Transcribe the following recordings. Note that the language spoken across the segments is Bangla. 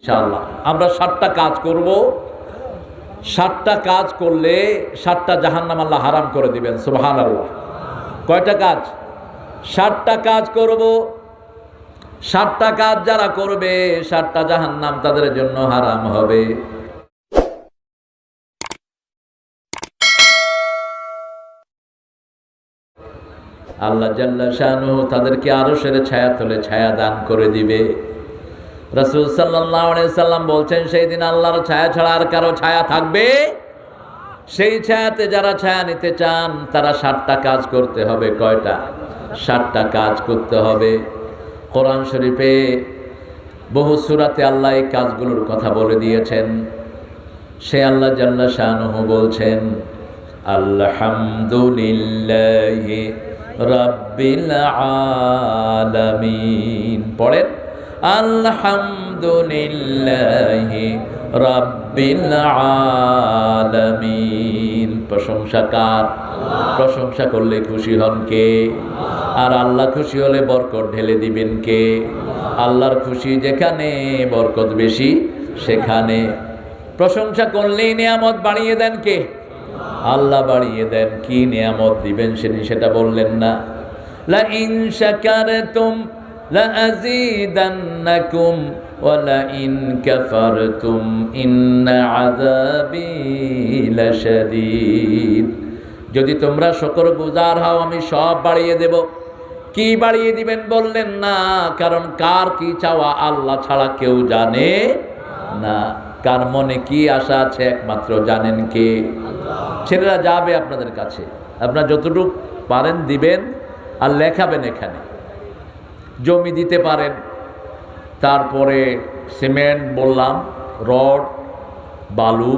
ইনশাআল্লাহ আমরা 7টা কাজ করব। 7টা কাজ করলে 7টা জাহান্নাম আল্লাহ হারাম করে দিবেন। সুবহানাল্লাহ। কয়টা কাজ? 7টা কাজ করব। 7টা কাজ যারা করবে 7টা জাহান্নাম তাদের জন্য হারাম হবে। আল্লাহ জাল্লা শানুহু তাদেরকে আরশের ছায়াতলে ছায়া দান করে দিবে। রাসূল সাল্লাল্লাহু আলাইহি সাল্লাম বলছেন, সেই দিন আল্লাহর ছায়া ছাড়া আর কারো ছায়া থাকবে? সেই ছায়াতে যারা ছায়া নিতে চান তারা 7টা কাজ করতে হবে। কয়টা? 7টা কাজ করতে হবে। কোরআন শরীফে বহু সূরাতে আল্লাহ এই কাজগুলোর কথা বলে দিয়েছেন। সে আল্লাহ জাল্লা শানুহু বলছেন, আলহামদুলিল্লাহি রাব্বিল আলামিন। পড়েন, আলহামদুলিল্লাহি রাব্বিল আলামিন। প্রশংসা কার? প্রশংসা করলে খুশি হন কে? আর আল্লাহ খুশি হলে বরকত ঢেলে দিবেন কে? আল্লাহর খুশি যেখানে, বরকত বেশি সেখানে। প্রশংসা করলেই নিয়ামত বাড়িয়ে দেন কে? আল্লাহ বাড়িয়ে দেন। কি নিয়ামত দিবেন সেটা বললেন না? লা ইন শাকারতুম লা আযীদান্নাকুম ওয়া লা ইন কাফারতুম ইন্না আযাবি লাশাদীদ। যদি তোমরা শুকরগুজার হও আমি সব বাড়িয়ে দেব। কি বাড়িয়ে দিবেন বললেন না, কারণ কার কি চাওয়া আল্লাহ ছাড়া কেউ জানে না। কার মনে কি আশা আছে একমাত্র জানেন কে? ছেলেরা যাবে আপনাদের কাছে, আপনারা যতটুকু পারেন দিবেন আর লেখাবেন। এখানে জমি দিতে পারেন, তারপরে সিমেন্ট বললাম, রড, বালু।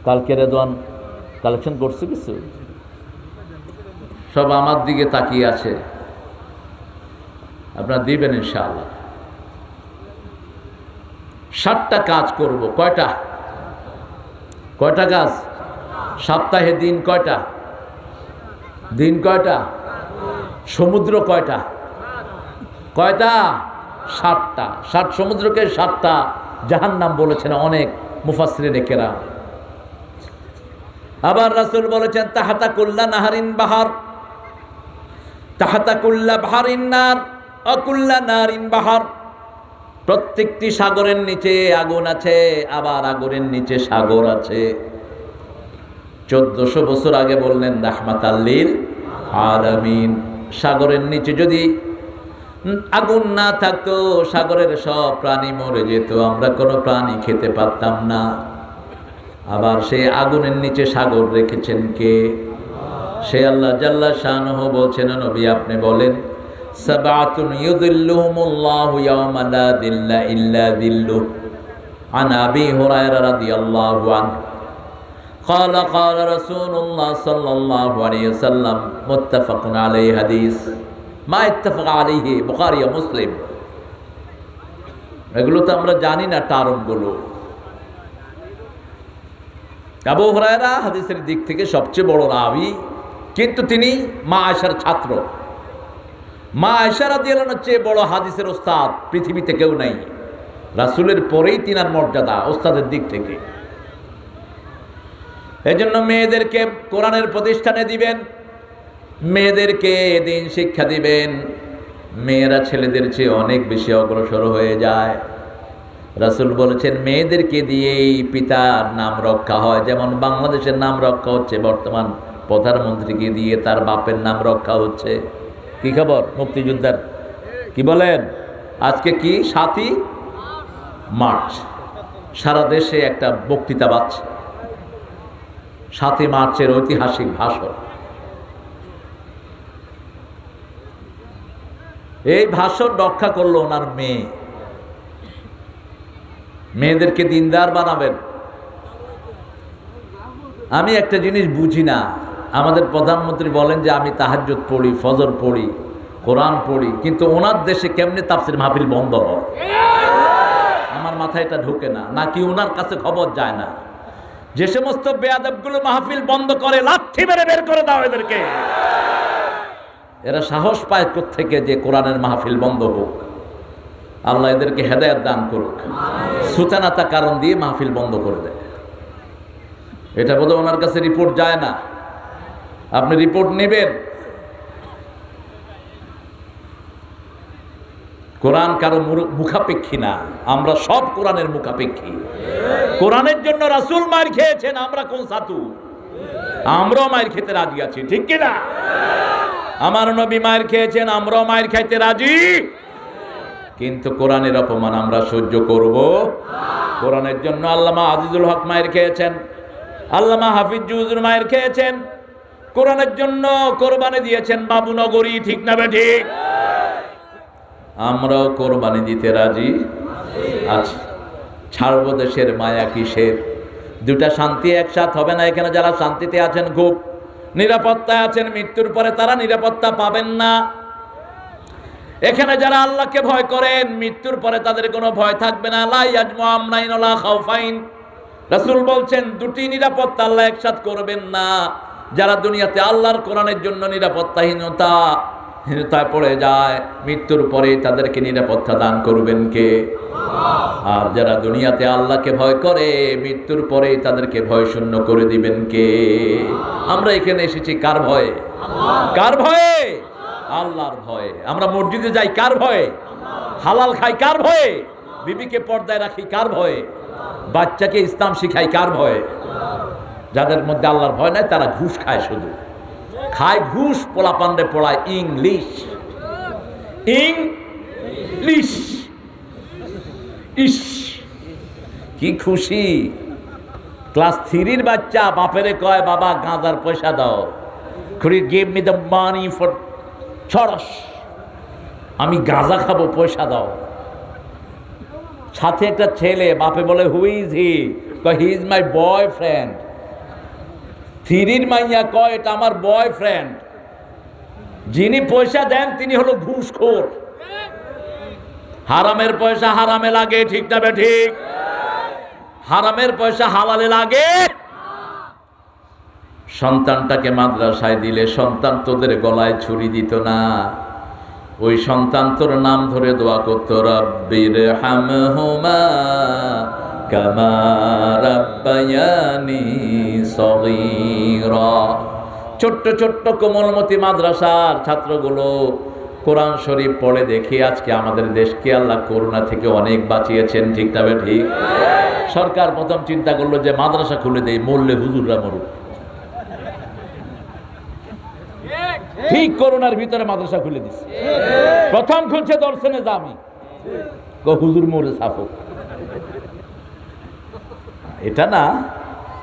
কালকে রেদওয়ান কালেকশন করছে কিছু, সব আমার দিকে তাকিয়ে আছে। আপনারা দিবেন ইনশাআল্লাহ। 7টা কাজ করব। কয়টা? কয়টা কাজ? সপ্তাহে দিন কয়টা? দিন কয়টা? সমুদ্র কয়টা? কয়টা? 7টা। 7 সমুদ্রকে 7টা জাহান্নাম বলেছেন অনেক মুফাসসিরিনে কেরাম। আবার রাসূল বলেছেন, তাহাতা কুল্লা নাহারিন বাহার, তাহাতা কুল্লা বাহারিন নার ওয়া কুল্লা নারিন বাহার। প্রত্যেকটি সাগরের নিচে আগুন আছে, আবার আগুনের নিচে সাগর আছে। 1400 বছর আগে বললেন রাহমাতাল লিল আলামিন। সাগরের নিচে যদি আগুন না থাকতো সাগরের সব প্রাণী মরে যেত, আমরা কোনো প্রাণী খেতে পারতাম না। আবার সেই আগুনের নিচে সাগর রেখেছেন কে? সে আল্লাহ জাল্লা শানুহু বলছেন, নবী আপনি বলেন, সাবআতুন ইউযিল্লুহুমুল্লাহু ইয়াওমা লা যিল্লা ইল্লা যিল্লুহু। আন আবি হুরায়রা রাদিয়াল্লাহু আনহু قال قال رسول الله صلى الله عليه وسلم متفق عليه حديث ما اتفق عليه বুখারী ও মুসলিম। এগুলো তো আমরা জানি না টার্মগুলো। আবু হুরায়রা হাদিসের দিক থেকে সবচেয়ে বড় রাবী, কিন্তু তিনি মা আয়েশার ছাত্র। মা আয়েশা রাদিয়াল্লাহু আনহার চেয়ে বড় হাদিসের ওস্তাদ পৃথিবীতে কেউ নাই। রাসূলের পরেই তিনার মর্যাদা ওস্তাদের দিক থেকে। এজন্য মেয়েদেরকে কোরআনের প্রতিষ্ঠানে দিবেন, মেয়েদেরকে দিন শিক্ষা দিবেন। মেয়েরা ছেলেদের চেয়ে অনেক বেশি অগ্রসর হয়ে যায়। রাসূল বলেছেন, মেয়েদেরকে দিয়েই পিতার নাম রক্ষা হয়। যেমন বাংলাদেশের নাম রক্ষা হচ্ছে, বর্তমান প্রধানমন্ত্রীকে দিয়ে তার বাপের নাম রক্ষা হচ্ছে। কি খবর মুক্তিযোদ্ধার? কি বলেন? আজকে কি 7ই মার্চ, সারা দেশে একটা বক্তৃতা বাজছে। 7ই মার্চের ঐতিহাসিক ভাষণ। এই ভাষণ রক্ষা করলো ওনার মেয়ে। মেয়েদেরকে দিনদার বানাবেন। আমি একটা জিনিস বুঝি না, আমাদের প্রধানমন্ত্রী বলেন যে আমি তাহাজ্জুদ পড়ি, ফজর পড়ি, কোরআন পড়ি, কিন্তু ওনার দেশে কেমনে তাফসীর মাহফিল বন্ধ হয় আমার মাথায় এটা ঢোকে না। নাকি ওনার কাছে খবর যায় না? যে সমস্ত বেয়াদবগুলো মাহফিল বন্ধ করে লাথি মেরে বের করে দাও এদেরকে। এরা সাহস পায় কোত্থেকে যে কোরআনের মাহফিল বন্ধ হোক? আল্লাহ এদেরকে হেদায়েত দান করুক। সুতানাতা কারণ দিয়ে মাহফিল বন্ধ করে দেয়, এটা বোধহয় ওনার কাছে রিপোর্ট যায় না। আপনি রিপোর্ট নেবেন। কোরআন কারো মুখাপেক্ষী না, আমরা সব কোরআনের মুখাপেক্ষী। কোরআনের জন্য রাসূল মার খেয়েছেন, আমরা কোন সাতু? আমরাও মায়ের খেতে রাজি আছি, ঠিক কিনা? আমার নবী মায়ের খেয়েছেন, আমরাও মায়ের খাইতে রাজি। কিন্তু কোরআনের অপমান আমরা সহ্য করব। কোরআনের জন্য আল্লামা আজিজুল হক মায়ের খেয়েছেন, আল্লামা হাফিজ জুজুর মায়ের খেয়েছেন। কোরআনের জন্য কোরবানি দিয়েছেন বাবু নগরী, ঠিক না ঠিক? আমরাও কোরবানি দিতে রাজি আছি। ছাড়বো দেশের মায়া কিসের? দুটা শান্তি একসাথ হবে না। এখানে যারা শান্তিতে আছেন, খুব নিরাপত্তায় আছেন, মৃত্যুর পরে তারা নিরাপত্তা পাবেন না। এখানে যারা আল্লাহকে ভয় করেন, মৃত্যুর পরে তাদের কোনো ভয় থাকবে না। লা ইয়াজমু আমরাইন ওয়ালা খাউফাইন। রাসূল বলছেন দুটি নিরাপত্তা আল্লাহ একসাথ করবেন না। যারা দুনিয়াতে আল্লাহর কোরআনের জন্য নিরাপত্তাহীনতায় পড়ে যায়, মৃত্যুর পরে তাদেরকে নিরাপত্তা দান করবেন কে? আর যারা দুনিয়াতে আল্লাহকে ভয় করে, মৃত্যুর পরে তাদেরকে ভয় শূন্য করে দিবেন কে? আমরা এখানে এসেছি কার ভয়ে? কার ভয়ে? আল্লাহর ভয়ে। আমরা মসজিদে যাই কার ভয়ে? হালাল খাই কার ভয়ে? বিবিকে পর্দায় রাখি কার ভয়ে? বাচ্চাকে ইসলাম শিখাই কার ভয়ে? যাদের মধ্যে আল্লাহর ভয় নাই তারা ঘুষ খায়, শুধু খায় ঘুষ। পোলাপান্ডে পড়ায় ইংলিশ। ইংলিশ ইস কি খুশি! ক্লাস 3-র বাচ্চা বাপেরে কয়, বাবা গাঁজার পয়সা দাও। Could you give me the money for চরস? আমি গাঁজা খাবো, পয়সা দাও। সাথে একটা ছেলে, বাপে বলে হু ইজ হি? কয় হি ইজ মাই বয়ফ্রেন্ড। 3-র মাইয়া কয় এটা আমার বয়ফ্রেন্ড। যিনি পয়সা দেন তিনি হলো ঘুষখোর। হারামের পয়সা হারামে লাগে, ঠিক না ঠিক? হারামের পয়সা হালালে লাগে। সন্তানটাকে মাদ্রাসায় দিলে সন্তান তোদের গলায় ছুরি দিত না, ওই সন্তান তোর নাম ধরে দোয়া করতো, রাব্বির হামহুমা কামা রাব্বায়ানি সগীরা। ছোট্ট ছোট্ট কোমলমতি মাদ্রাসার ছাত্রগুলো কোরআন শরীফ পড়ে দেখি আজকে আমাদের দেশকে আল্লাহ করোনা থেকে অনেক বাঁচিয়েছেন, ঠিক না ঠিক? সরকার প্রথম চিন্তা করলো যে মাদ্রাসা খুলে দেয়, মরলে হুজুররা মরুক। ঠিক করোনার ভিতরে মাদ্রাসা খুলে দিচ্ছে। প্রথম খুলছে দর্শনে জামি, হুজুর মরে সাফক। এটা না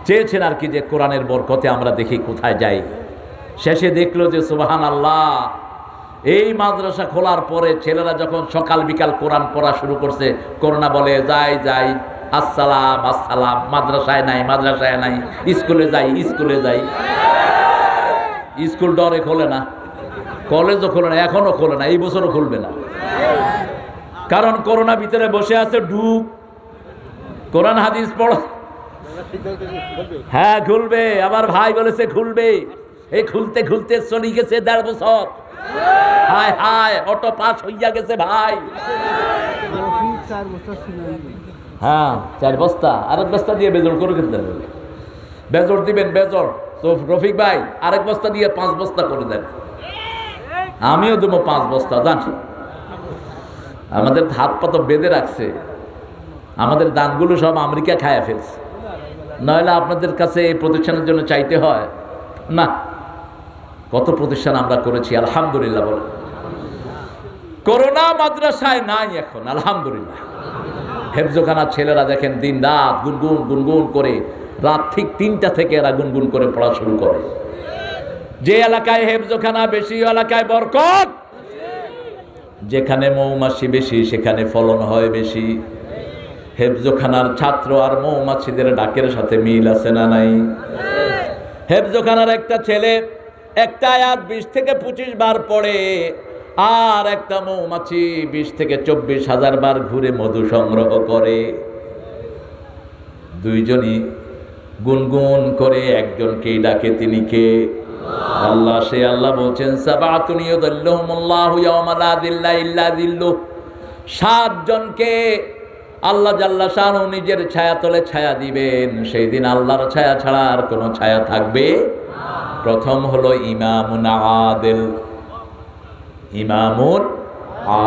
চেয়েছেন আর কি যে কোরআনের বরকতে আমরা দেখি কোথায় যাই। শেষে দেখলো যে সুবহানাল্লাহ, এই মাদ্রাসা খোলার পরে ছেলেরা যখন সকাল বিকাল কোরআন পড়া শুরু করছে, করোনা বলে যাই যাই, আসসালাম আসসালাম, মাদ্রাসায় নাই, মাদ্রাসায় নাই, স্কুলে যাই, স্কুলে যাই। স্কুল ডরে খোলে না, কলেজও খোলে না, এখনো খোলে না, এই বছরও খুলবে না। কারণ করোনা ভিতরে বসে আছে, ডুব। কোরআন হাদিস পড়ো, হ্যাঁ খুলবে। আবার ভাই বলেছে খুলবে, এই খুলতে খুলতে চলে গেছে 1.5 বছর। হায় হায়, অটো পাস হইয়া গেছে ভাই। হ্যাঁ 4 বস্তা, আরেক বস্তা দিয়ে বেজর করে দেন। বেজর দিবেন, বেজর তো রফিক ভাই আরেক বস্তা দিয়ে 5 বস্তা করে দেন। আমিও দেবো 5 বস্তা। জান আমাদের হাত পা তো বেঁধে রাখছে, আমাদের দানগুলো সব আমেরিকা খায়া ফেলছে। নইলে আপনাদের কাছে এই প্রতিষ্ঠানের জন্য চাইতে হয় না। কত প্রতিষ্ঠান আমরা করেছি, আলহামদুলিল্লাহ বলে। করোনা মাদ্রাসায় নাই এখন, আলহামদুলিল্লাহ। হেফজোখানার ছেলেরা দেখেন দিন রাত গুনগুন গুনগুন করে, রাত ঠিক 3টা থেকে এরা গুনগুন করে পড়া শুরু করে। যে এলাকায় হেফজোখানা বেশি, এলাকায় বরকত। যেখানে মৌমাছি বেশি সেখানে ফলন হয় বেশি। হেফজোখানার ছাত্র আর মৌমাছিদের ডাকের সাথে মিল আছে না নাই? হেফজোখানার একটা ছেলে একটা আয়াত 20 থেকে 25 বার পড়ে, আর একটা মৌমাছি 20 থেকে 24,000 বার ঘুরে মধু সংগ্রহ করে। দুইজনই গুনগুন করে একজনকেই ডাকে, তিনি কে? আল্লাহ। সে আল্লাহ বলছেন সাবাতুন ইয়াযিল্লুহুমুল্লাহু ইয়াওমা লা যিল্লা ইল্লা যিল্লুহ, 7 জনকে আল্লাহ জাল্লা শানহু নিজের ছায়া তলে ছায়া দিবেন। সেই দিন আল্লাহর ছায়া ছাড়া আর কোনো ছায়া থাকবে না। প্রথম হলো ইমামুন আদিল। ইমামুন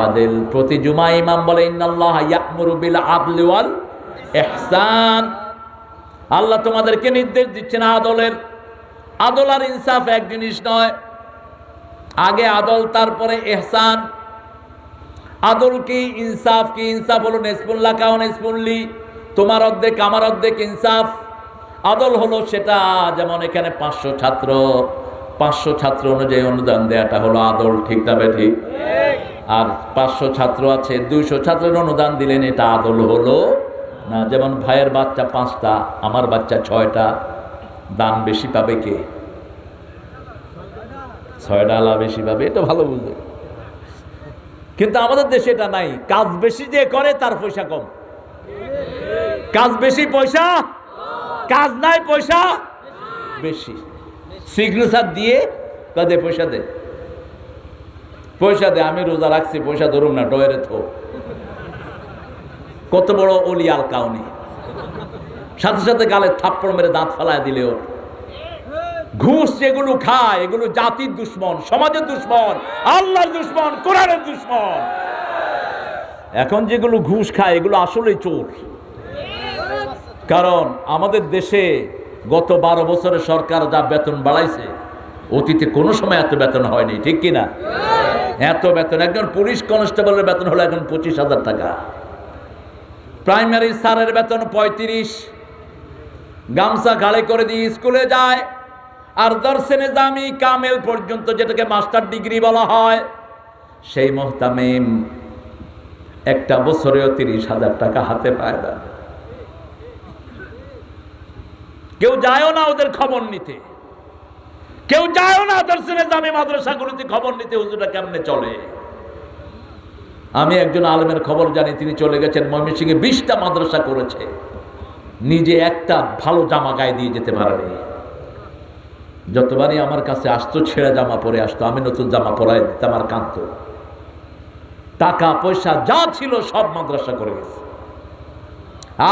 আদিল, প্রতি জুমায় ইমাম বলে ইন্নাল্লাহা ইয়া'মুরু বিল আদলি ওয়াল ইহসান। আল্লাহ তোমাদেরকে নির্দেশ দিচ্ছেন আদলের। আদল আর ইনসাফ এক জিনিস নয়। আগে আদল, তারপরে ইহসান। আদল কি, ইনসাফ কি? ইনসাফ হলো নেসফুল্লাহ কাও নেসফুল্লি, তোমার অর্ধেক আমার অর্ধেক ইনসাফ। আদল হলো সেটা, যেমন এখানে 500 ছাত্র অনুযায়ী অনুদান দেওয়াটা হলো আদল, ঠিক না ঠিক? আর 500 ছাত্র আছে, 200 ছাত্রের অনুদান দিলেন, এটা আদল হলো না। যেমন ভাইয়ের বাচ্চা 5টা, আমার বাচ্চা 6টা, দান বেশি পাবে কে? 6টা আলা বেশি পাবে, এটা ভালো বুঝে। কিন্তু আমাদের দেশে এটা নাই। কাজ বেশি যে করে তার পয়সা কম, কাজ বেশি পয়সা, কাজ নাই পয়সা বেশি। সিগনেচার দিয়ে কাঁদে পয়সা দে, পয়সা দে, আমি রোজা রাখছি পয়সা ধরুম না, ডয়েরে থো। কত বড় অলি আল কাউনি, সাথে সাথে গালে থাপ্পড় মেরে দাঁত ফালায় দিলে ওর। ঘুষ যেগুলো খায় এগুলো জাতির দুশ্মন, সমাজের দুশ্মন, আল্লাহর দুশ্মন, কোরআনের দুশ্মন। এখন যেগুলো ঘুষ খায় এগুলো আসলে চোর। কারণ আমাদের দেশে গত 12 বছরে সরকার যা বেতন বাড়াইছে, অতীতে কোনো সময় এত বেতন হয়নি, ঠিক কিনা? এত বেতন, একজন পুলিশ কনস্টেবলের বেতন হলো এখন 25,000 টাকা। প্রাইমারি স্যারের বেতন 35। গামছা ঘাড়ে করে দিয়ে স্কুলে যায়। আর দর্শে নিজামি কামেল পর্যন্ত, যেটাকে মাস্টার ডিগ্রি বলা হয়, সেই মুহতামিম একটা বছরেও 30,000 টাকা হাতে পায় না। কেউ যায়ও না ওদের খবর নিতে, কেউ যায়ও না দর্শে নিজামি মাদ্রাসাগুলিতে খবর নিতে, হুজুরটা কেমনে চলে। আমি একজন আলেমের খবর জানি, তিনি চলে গেছেন ময়মনসিংহে, 20টা মাদ্রাসা করেছে, নিজে একটা ভালো জামা গায়ে দিয়ে যেতে পারেনি। যতবারই আমার কাছে আসতো ছেঁড়া জামা পরে আসতো, আমি নতুন জামা পরাই দিতাম, আর কাঁদতো। টাকা পয়সা যা ছিল সব মাদ্রাসা করে গেছে,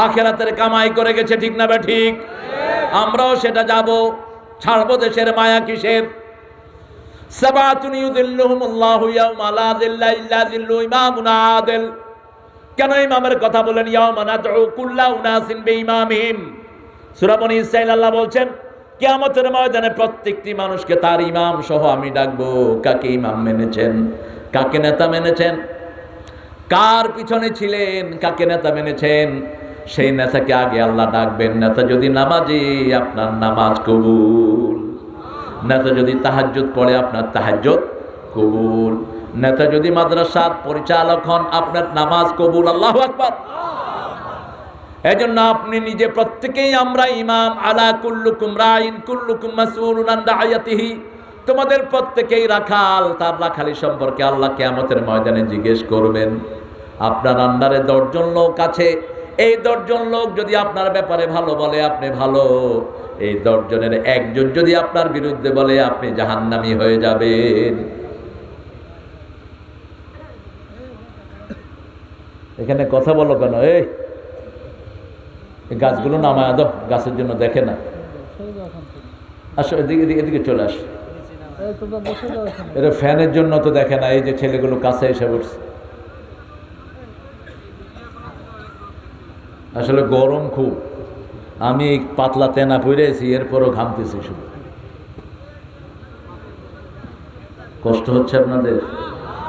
আখিরাতের কামাই করে গেছে, ঠিক না বে ঠিক? আমরাও সেটা যাব, ছাড়বো দেশের মায়া কিসের? সাবাতুন ইউযিল্লুহুমুল্লাহু ইয়াওমা লা যিল্লা ইল্লা যিল্লু ইমামুন আদিল। কেন ইমামের কথা বলেন? ইয়াওমা নাদউ কুল্লা উনাসিন বিইমামিহিম। সূরা বনী ইসরাঈল আল্লাহ বলছেন, কিয়ামতের ময়দানে প্রত্যেকটি মানুষকে তার ইমাম সহ আমি ডাকবো। কাকে ইমাম মেনেছেন, কাকে নেতা মেনেছেন, কার পিছনে ছিলেন, কাকে নেতা মেনেছেন, সেই নেতাকে আগে আল্লাহ ডাকবেন। নেতা যদি নামাজি, আপনার নামাজ কবুল। নেতা যদি তাহাজ্জুদ পড়ে, আপনার তাহাজ্জুদ কবুল। নেতা যদি মাদ্রাসার পরিচালক হন, আপনার নামাজ কবুল। আল্লাহু আকবার। এজন্য আপনি নিজে, প্রত্যেকেই আমরা ইমাম। আলা কুল্লুকুম রাইন কুল্লুকুম মাসউলুন আন রাইয়াতিহি। তোমাদের প্রত্যেকেই রাখাল, তার রাখালি সম্পর্কে আল্লাহ কিয়ামতের ময়দানে জিজ্ঞেস করবেন। আপনার আন্ডারে 10 জন লোক আছে, এই 10 জন লোক যদি আপনার ব্যাপারে ভালো বলে, আপনি ভালো। এই 10 জনের একজন যদি আপনার বিরুদ্ধে বলে, আপনি জাহান্নামী হয়ে যাবেন। এখানে কথা বলো কেন? এই গাছগুলো নামায় দাও, গাছের জন্য দেখে না। আসো এদিকে, এদিকে চলে আসো। এটা ফ্যানের জন্য তো দেখে না। এই যে ছেলেগুলো কাছে এসে বসছে, আসলে গরম খুব। আমি পাতলা তেনা পড়েছি, এরপরও ঘামতেছি শুধু। কষ্ট হচ্ছে আপনাদের,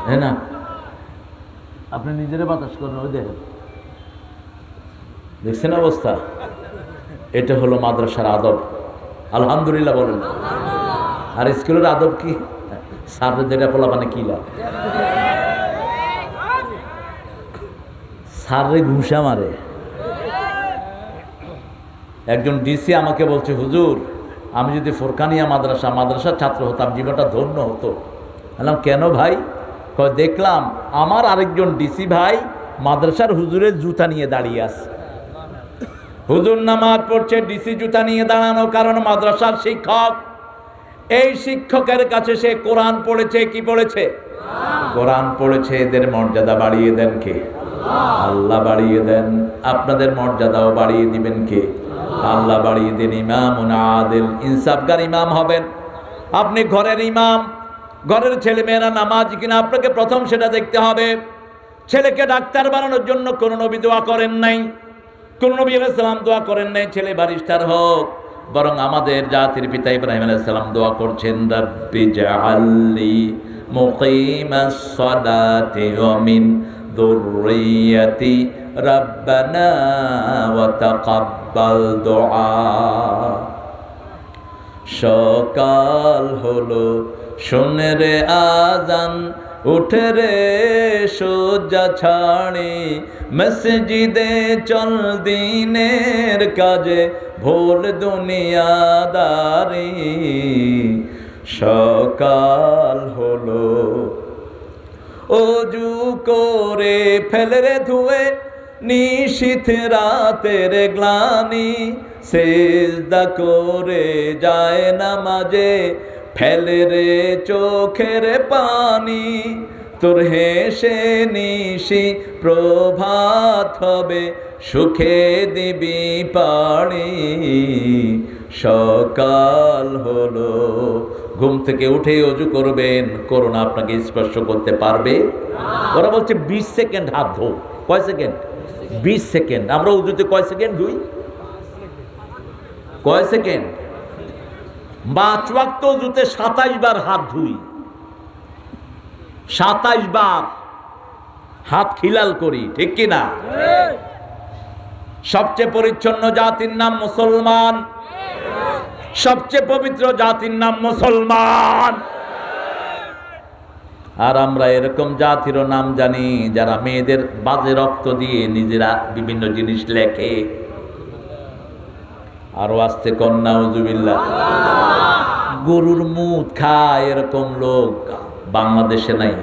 হ্যাঁ না? আপনি নিজেরা বাতাস করেন, ওই দেখেন, দেখছেন অবস্থা। এটা হলো মাদ্রাসার আদব। আলহামদুলিল্লাহ বলেন। আর স্কুলের আদব কি? স্যারের যেটা বলা মানে কি লাভ? স্যারে ঘুষা মারে। একজন ডিসি আমাকে বলছে, হুজুর আমি যদি ফোরকানিয়া মাদ্রাসার ছাত্র হতাম, জীবনটা ধন্য হতো। বললাম কেন ভাই? কয় দেখলাম আমার আরেকজন ডিসি ভাই মাদ্রাসার হুজুরের জুতা নিয়ে দাঁড়িয়ে আছে। হুজুর নামাজ পড়ছে, ডিসি জুতা নিয়ে দাঁড়ানো, কারণ মাদ্রাসার শিক্ষক এই শিক্ষকের কাছে সে কোরআন পড়েছে, কি পড়েছে? কোরআন পড়েছে। এদের মর্যাদা বাড়িয়ে দেন কে? আল্লাহ বাড়িয়ে দেন। আপনাদের মর্যাদাও বাড়িয়ে দিবেন কে? আল্লাহ বাড়িয়ে দেন। ইমামুন আদিল, ইনসাফগার ইমাম হবেন। আপনি ঘরের ইমাম, ঘরের ছেলে মেয়েরা নামাজি কিনা আপনাকে প্রথম সেটা দেখতে হবে। ছেলেকে ডাক্তার বানানোর জন্য কোন নবী দোয়া করেন নাই, কোন নবী আলাইহিস সালাম দোয়া করেন নাই ছেলে ব্যারিস্টার হোক, বরং আমাদের জাতির পিতা ইব্রাহিম আলাইহিস সালাম দোয়া করছেন, রাব্বি জাআলনি মুকিমাস সালাতি ওয়া মিন যুররিয়াতি রাব্বানা ওয়া তাকাব্বাল দুআ। সকাল হলো, শুনে রে আজান, উঠে রে সোজা ছাড়ি, মসজিদে চল দিনের কাজে, ভুল দুনিয়াদারি। সকাল হলো, অজু করে ফেলে রে ধুয়ে, নিশীথ রাতের গ্লানি, সিজদা করে যায় নামাজে, ফেলে রে চোখের পানি। তোর হেসে নিশি প্রভাত হবে, সুখে দিবি পাড়ি। সকাল হলো, ঘুম থেকে উঠে অজু করবেন, করোনা আপনাকে স্পর্শ করতে পারবে? ওরা বলছে 20 সেকেন্ড হাত ধো। কয় সেকেন্ড? 20 সেকেন্ড। আমরা উজুতে কয় সেকেন্ড ধুই? কয় সেকেন্ড? 5 ওয়াক্ত উজুতে 27 বার হাত ধুই। 27 বার হাত খিলাল করি, ঠিক কি না? সবচেয়ে পরিচ্ছন্ন জাতির নাম মুসলমান, সবচেয়ে পবিত্র জাতির নাম মুসলমান। আর আমরা এরকম জাতিরও নাম জানি যারা মেয়েদের বাজে রক্ত দিয়ে নিজেরা বিভিন্ন জিনিস লেখে। আরো আসছে কন্যা উজুবিল্লাহ। গরুর মুত খায় এরকম লোক বাংলাদেশে নাই।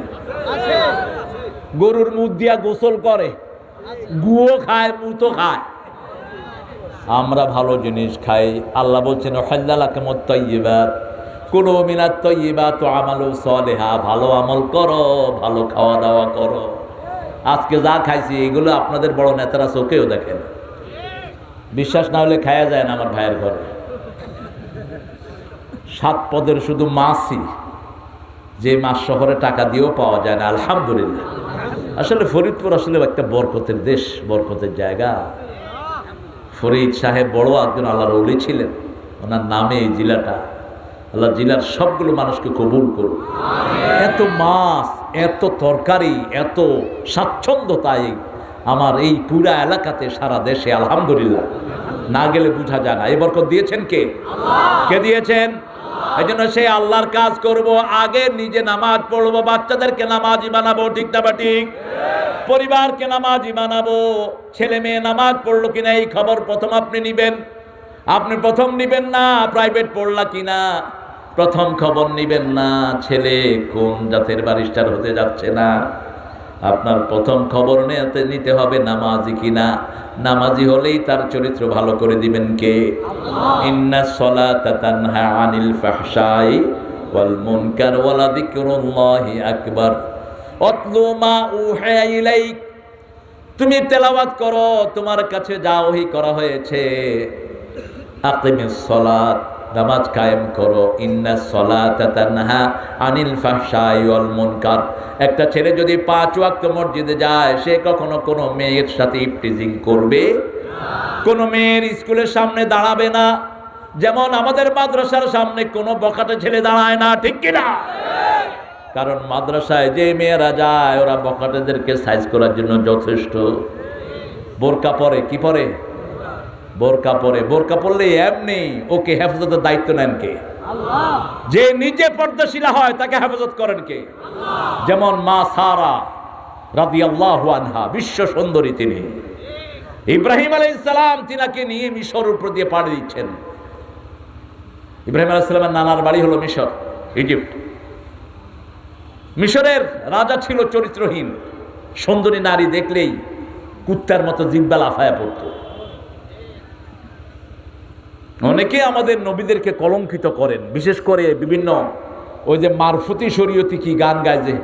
গরুর মুত দিয়া গোসল করে, গুও খায়, মুতও খায়। আমরা ভালো জিনিস খাই। আল্লাহ বলছেন হাল্লালাকুমুত তাইয়্যিবাত, কুলু মিনাত তাইয়্যিবাত ওয়া আমালু সালিহা। ভালো আমল করো, ভালো খাওয়া দাওয়া করো। আজকে যা খাইছি এগুলো আপনাদের বড় নেতারা চোখেও দেখেন। বিশ্বাস না হলে খায়া যায় না আমার ভাইয়ের ঘরে। 7 পদের শুধু মাছই, যে মাছ শহরে টাকা দিয়েও পাওয়া যায় না। আলহামদুলিল্লাহ। আসলে ফরিদপুর আসলে একটা বরকতের দেশ, বরকতের জায়গা। ফরিদ সাহেব বড় একজন আল্লাহর ওলি ছিলেন, ওনার নামে এই জেলাটা। আল্লাহ জেলার সবগুলো মানুষকে কবুল করুন। এত মাছ, এত তরকারি, এত স্বাচ্ছন্দ্যতাই আমার এই পুরা এলাকাতে, সারা দেশে আলহামদুলিল্লাহ। না গেলে বোঝা যায় না। এই বরকত দিয়েছেন কে? কে দিয়েছেন? এই জন্য সেই আল্লাহর কাজ করব, আগে নিজে নামাজ পড়বো, বাচ্চাদেরকে নামাজি বানাবো, ঠিক না বা ঠিক? পরিবারকে নামাজি বানাবো। ছেলে মেয়ে নামাজ পড়লো কিনা এই খবর প্রথম আপনি নিবেন। আপনি প্রথম নিবেন না প্রাইভেট পড়লা কিনা, প্রথম খবর নিবেন না ছেলে কোন জাতের ব্যারিস্টার হতে যাচ্ছে না। আপনার প্রথম খবর নিতে হবে নামাজি কিনা। নামাজি হলেই তার চরিত্র ভালো করে দিবেন কে? ইন্নাস সালাতা তানহা আনিল ফাহশাই ওয়াল মুনকার ওয়ালা যিকরুল্লাহি আকবার। আতলু মা উহিয়া ইলাইক, তুমি তেলাওয়াত করো তোমার কাছে যা ওহী করা হয়েছে। আকিমিস সালাত, নামাজ কায়েম করো। ইন্নাস সালাতা তানহা আনিল ফাহশাই ওয়াল মুনকার। একটা ছেলে যদি 5 ওয়াক্ত মসজিদে যায়, সে কখনো কোনো মেয়ের সাথে ইফটিজিং করবে না, কোনো মেয়ের স্কুলের সামনে দাঁড়াবে না। যেমন আমাদের মাদ্রাসার সামনে কোনো বখাটে ছেলে দাঁড়ায় না, ঠিক কি না? কারণ মাদ্রাসায় যে মেয়েরা যায় ওরা বখাটেদেরকে সাইজ করার জন্য যথেষ্ট। বোরকা পরে, কি পরে? বোরকা পরে। বোরকা পরলে এমনি ওকে হেফাজতের দায়িত্ব নেন কে? আল্লাহ। যে নিজে পর্দাশীলা হয় তাকে হেফাজত করেন কে? আল্লাহ। যেমন মা সারা রাদিয়াল্লাহু আনহা, বিশ্ব সুন্দরী তিনি। ইব্রাহিম আলাইহিস সালাম তিনাকে নিয়ে মিশর উপর দিয়ে পাড়ি দিচ্ছেন। ইব্রাহিম আলাইহিস সালামের নানার বাড়ি হলো মিশর, ইজিপ্ট। মিশরের রাজা ছিল চরিত্রহীন, সুন্দরী নারী দেখলেই কুত্তার মতো জিহ্বা লাফায়া পড়ত। অনেকে আমাদের নবীদেরকে কলঙ্কিত করেন, বিশেষ করে বিভিন্ন ওই যে মারফতি শরীয়তি কি গান গায় যে,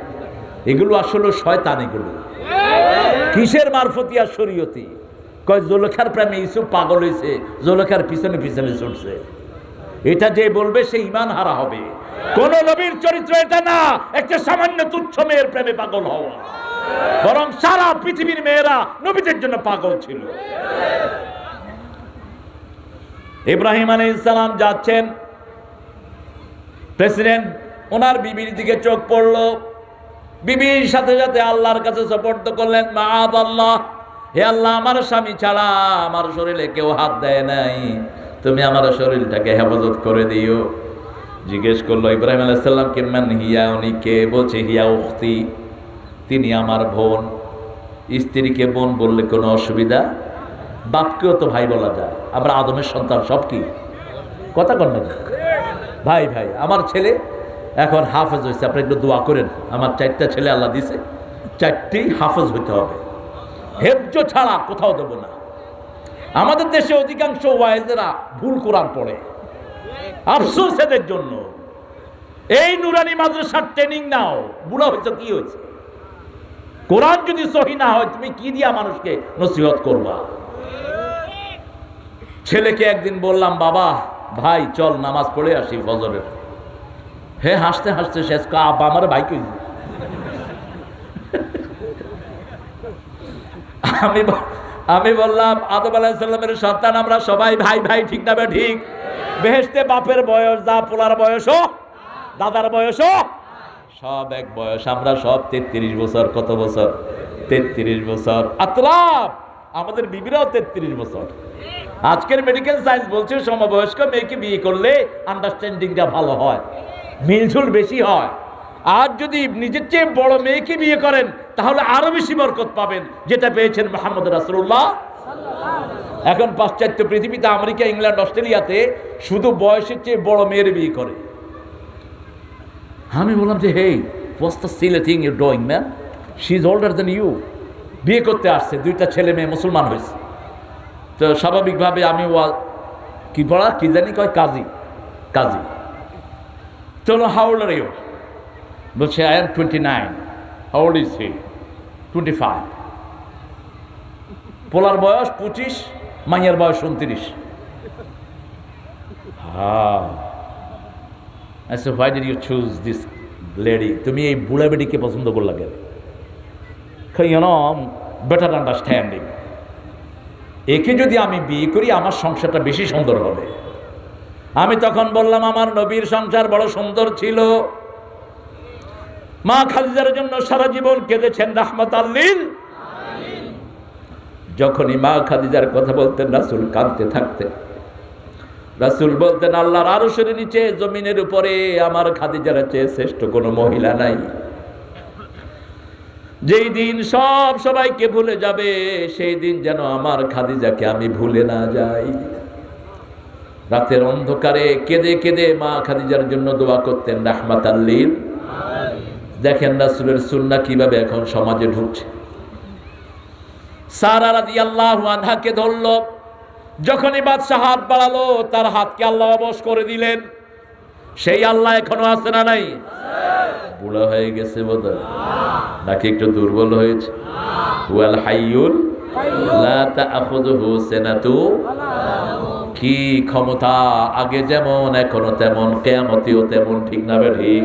এগুলো আসলে শয়তান। এগুলো কিসের মারফতি আর শরীয়তি? কয় জোলেখার প্রেমে ইউসুফ পাগল হয়েছে, জোলেখার পিছনে পিছনে ছুটছে। এটা যে বলবে সে ঈমান হারা হবে। কোন নবীর চরিত্র এটা না একটা সামান্য তুচ্ছ মেয়ের প্রেমে পাগল হওয়া, বরং সারা পৃথিবীর মেয়েরা নবীদের জন্য পাগল ছিল। ইব্রাহিম আলাইহিস সালাম যাচ্ছেন, প্রেসিডেন্ট ওনার বিবির দিকে চোখ পড়লো, বিবির সাথে সাথে আল্লাহর কাছে সুপর্দ করলেন, মাআযাল্লাহ, হে আল্লাহ, আমার স্বামী ছাড়া আমার শরীরে কেউ হাত দেয় নাই, তুমি আমার শরীরটাকে হেফাজত করে দিও। জিজ্ঞেস করলো ইব্রাহিম আলাইহিস সালাম কে, মান হিয়া, উনি কে? বলছে হিয়া উখতি, তিনি আমার বোন। স্ত্রীকে বোন বললে কোনো অসুবিধা? বাপকেও তো ভাই বলা যায়, আমরা আদমের সন্তান, সব কি কথা কন না ভাই ভাই। আমার ছেলে এখন হাফেজ হয়েছে, আপনি একটু দোয়া করেন, আমার 4টা ছেলে আল্লাহ দিছে, 4টেই হাফেজ হইতে হবে, হেফজ ছাড়া কোথাও দেব না। আমাদের দেশে অধিকাংশ ওয়াইজেরা ভুল কোরআন পড়ে, আফসোস এদের জন্য। এই নুরানি মাদ্রাসার ট্রেনিং নাও, বুড়া হয়েছে কি হয়েছে? কোরআন যদি সহি না হয় তুমি কি দিয়া মানুষকে নসিহত করবা? ছেলেকে একদিন বললাম, বাবা ভাই চল নামাজ পড়ে আসি ফজরের। হে হাসতে হাসতে শেষ, আব্বা আমার ভাই কই? আমি বললাম আদম আলাইহিস সালামের সন্তান আমরা সবাই ভাই ভাই, ঠিক না? ঠিক। বেহেশতে বাপের বয়স যা, পোলার বয়সও, দাদার বয়সও সব এক বয়স, আমরা সব 33 বছর। কত বছর? 33 বছর। আতরাফ আমাদের বিবিরাও 33 বছর। আজকের মেডিকেল সায়েন্স বলছে সমবয়স্ক মেয়েকে বিয়ে করলে আন্ডারস্ট্যান্ডিংটা ভালো হয়, মিলঝুল বেশি হয়। আর যদি নিজের চেয়ে বড় মেয়েকে বিয়ে করেন তাহলে আরো বেশি বরকত পাবেন, যেটা পেয়েছেন মুহাম্মদ রাসূলুল্লাহ। এখন পাশ্চাত্য পৃথিবীতে, আমেরিকা, ইংল্যান্ড, অস্ট্রেলিয়াতে শুধু বয়সের চেয়ে বড় মেয়ের বিয়ে করে। আমি বললাম যে hey, what's the silly thing you doing man, she is older than you. বিয়ে করতে আসছে, 2টা ছেলে মেয়ে মুসলমান হয়েছে। তো স্বাভাবিকভাবে আমি কি পড়া কি জানি কয়, কাজী কাজী। চলো, হাউ ওল্ড আর ইউ? বলছে I am 29। How old is he? 25। পোলার বয়স 25, মাইয়ের বয়স 29। আচ্ছা, why did you choose this lady? তুমি এই বুড়া বেটিকে পছন্দ করলা কেন? You know, better understanding. একে যদি আমি বিয়ে করি আমার সংসারটা বেশি সুন্দর হবে। আমি তখন বললাম আমার নবীর সংসার বড় সুন্দর ছিল। মা খাদিজার জন্য সারা জীবন কেঁদেছেন রাহমাতাল লিল আলামিন। যখনই মা খাদিজার কথা বলতেন রাসূল কাঁদতে থাকতেন। রাসূল বলতেন, আল্লাহর আরশের নিচে জমিনের উপরে আমার খাদিজার চেয়ে শ্রেষ্ঠ কোনো মহিলা নাই। যেই দিন সব সবাইকে ভুলে যাবে সেই দিন যেন আমার খাদিজাকে আমি ভুলে না যাই। রাতের অন্ধকারে কেঁদে কেঁদে মা খাদিজার জন্য দোয়া করতেন রাহমাতাল লিল আলামিন। দেখেন রাসূলের সুন্নাহ কিভাবে এখন সমাজে ঢুকছে। সারা রাদিয়াল্লাহু আনহাকে ধরল, যখনই বাদশাহ হাত বাড়ালো তার হাতকে আল্লাহ অবশ করে দিলেন। সেই আল্লাহ এখনো আছে না নাই? বুড়া হয়ে গেছে বোধহয়, নাকি একটু দুর্বল হয়েছে? হুয়াল হাইয়ুল লা তাখুযুহু সিনাতু, কি ক্ষমতা! আগে যেমন এখনো তেমন, কিয়ামতেও তেমন, ঠিক না ঠিক?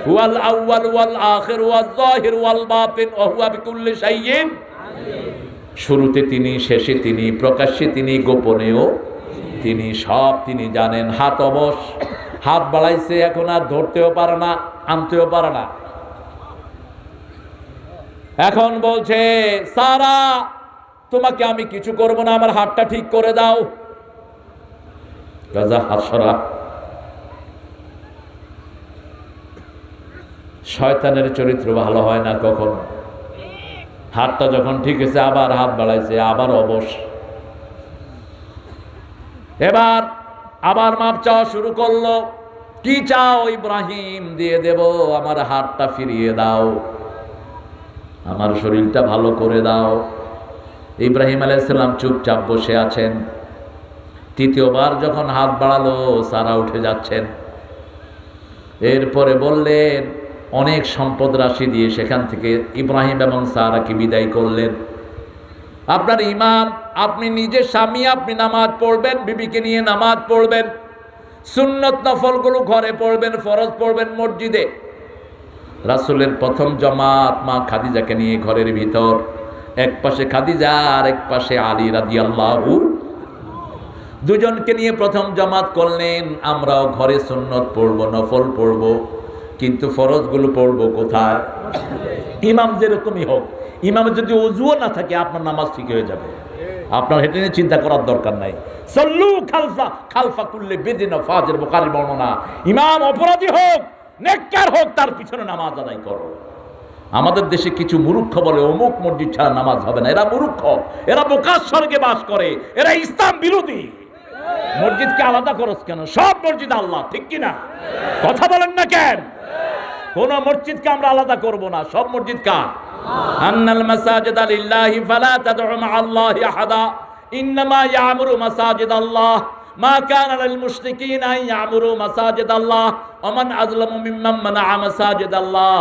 হুয়াল আউয়াল ওয়াল আখির ওয়াল যাহির ওয়াল বাতিন ওয়া হুয়া বিকুল্লি শাইইন আলীম। শুরুতে তিনি, শেষে তিনি, প্রকাশ্যে তিনি, গোপনেও তিনি, সব তিনি জানেন। হাত অবশ, হাত বাড়াইছে, এখন আর ধরতেও পারে না, আনতেও পারে না। এখন বলছে, সারা তোমাকে আমি কিছু করব না, আমার হাতটা ঠিক করে দাও। গাজা হাত সরা। শয়তানের চরিত্র ভালো হয় না কখন। হাতটা যখন ঠিক হয়েছে আবার হাত বাড়াইছে, আবার অবশ। এবার আবার মাপ চাওয়া শুরু করলো। কি চাও ইব্রাহিম? দিয়ে দেব, আমার হাতটা ফিরিয়ে দাও, আমার শরীরটা ভালো করে দাও। ইব্রাহিম আলাইহিস সালাম চুপচাপ বসে আছেন। তৃতীয়বার যখন হাত বাড়ালো সারা উঠে যাচ্ছেন। এরপরে বললেন, অনেক সম্পদ রাশি দিয়ে সেখান থেকে ইব্রাহিম এবং সারাকে বিদায় করলেন। আপনার ইমাম, আপনি নিজে স্বামী, আপনি নামাজ পড়বেন, বিবিকে নিয়ে নামাজ পড়বেন, সুন্নত নফলগুলো ঘরে পড়বেন, ফরজ পড়বেন মসজিদে। রাসূলের প্রথম জামাত মা খাদিজাকে নিয়ে ঘরের ভিতর, এক পাশে খাদিজা আর এক পাশে আলী রাদিয়াল্লাহু, দুজনকে নিয়ে প্রথম জামাত করলেন। আমরাও ঘরে সুন্নত পড়ব, নফল পড়ব, কিন্তু ফরজগুলো পড়ব কোথায়? ইমাম যেরকমই হোক, ইমামের যদি ওযুও না থাকে আপনার নামাজ ঠিক হয়ে যাবে। আপনার হেঁটে নিয়ে চিন্তা করার দরকার নাই। সল্লু খালফা খালফা কুল্লি বিদিন ফাজির, বুখারী বর্ণনা। ইমাম অপরাধী হোক নেককার হোক, তার পিছনে নামাজ আদায় করো। আমাদের দেশে কিছু মূর্খ বলে অমুক মসজিদ ছাড়া নামাজ হবে না। এরা মূর্খ, এরা বোকার স্বর্গে বাস করে, এরা ইসলাম বিরোধী। মসজিদকে আলাদা করস কেন? সব মসজিদ আল্লাহ, ঠিক কিনা? কথা বলেন না কেন? কোন মসজিদকে আমরা আলাদা করব না, সব মসজিদ কার? আন্নাল মাসাজিদা লিল্লাহি ফালা তাদউ মা'আল্লাহি আহাদা ইন্নামা ইয়ামুরু মাসাজিদাল্লাহ মা কানা লিল মুশরিকিনা আন ইয়ামুরু মাসাজিদাল্লাহ ওয়া মান আযলামু মিম্মান মানাআ মাসাজিদাল্লাহ।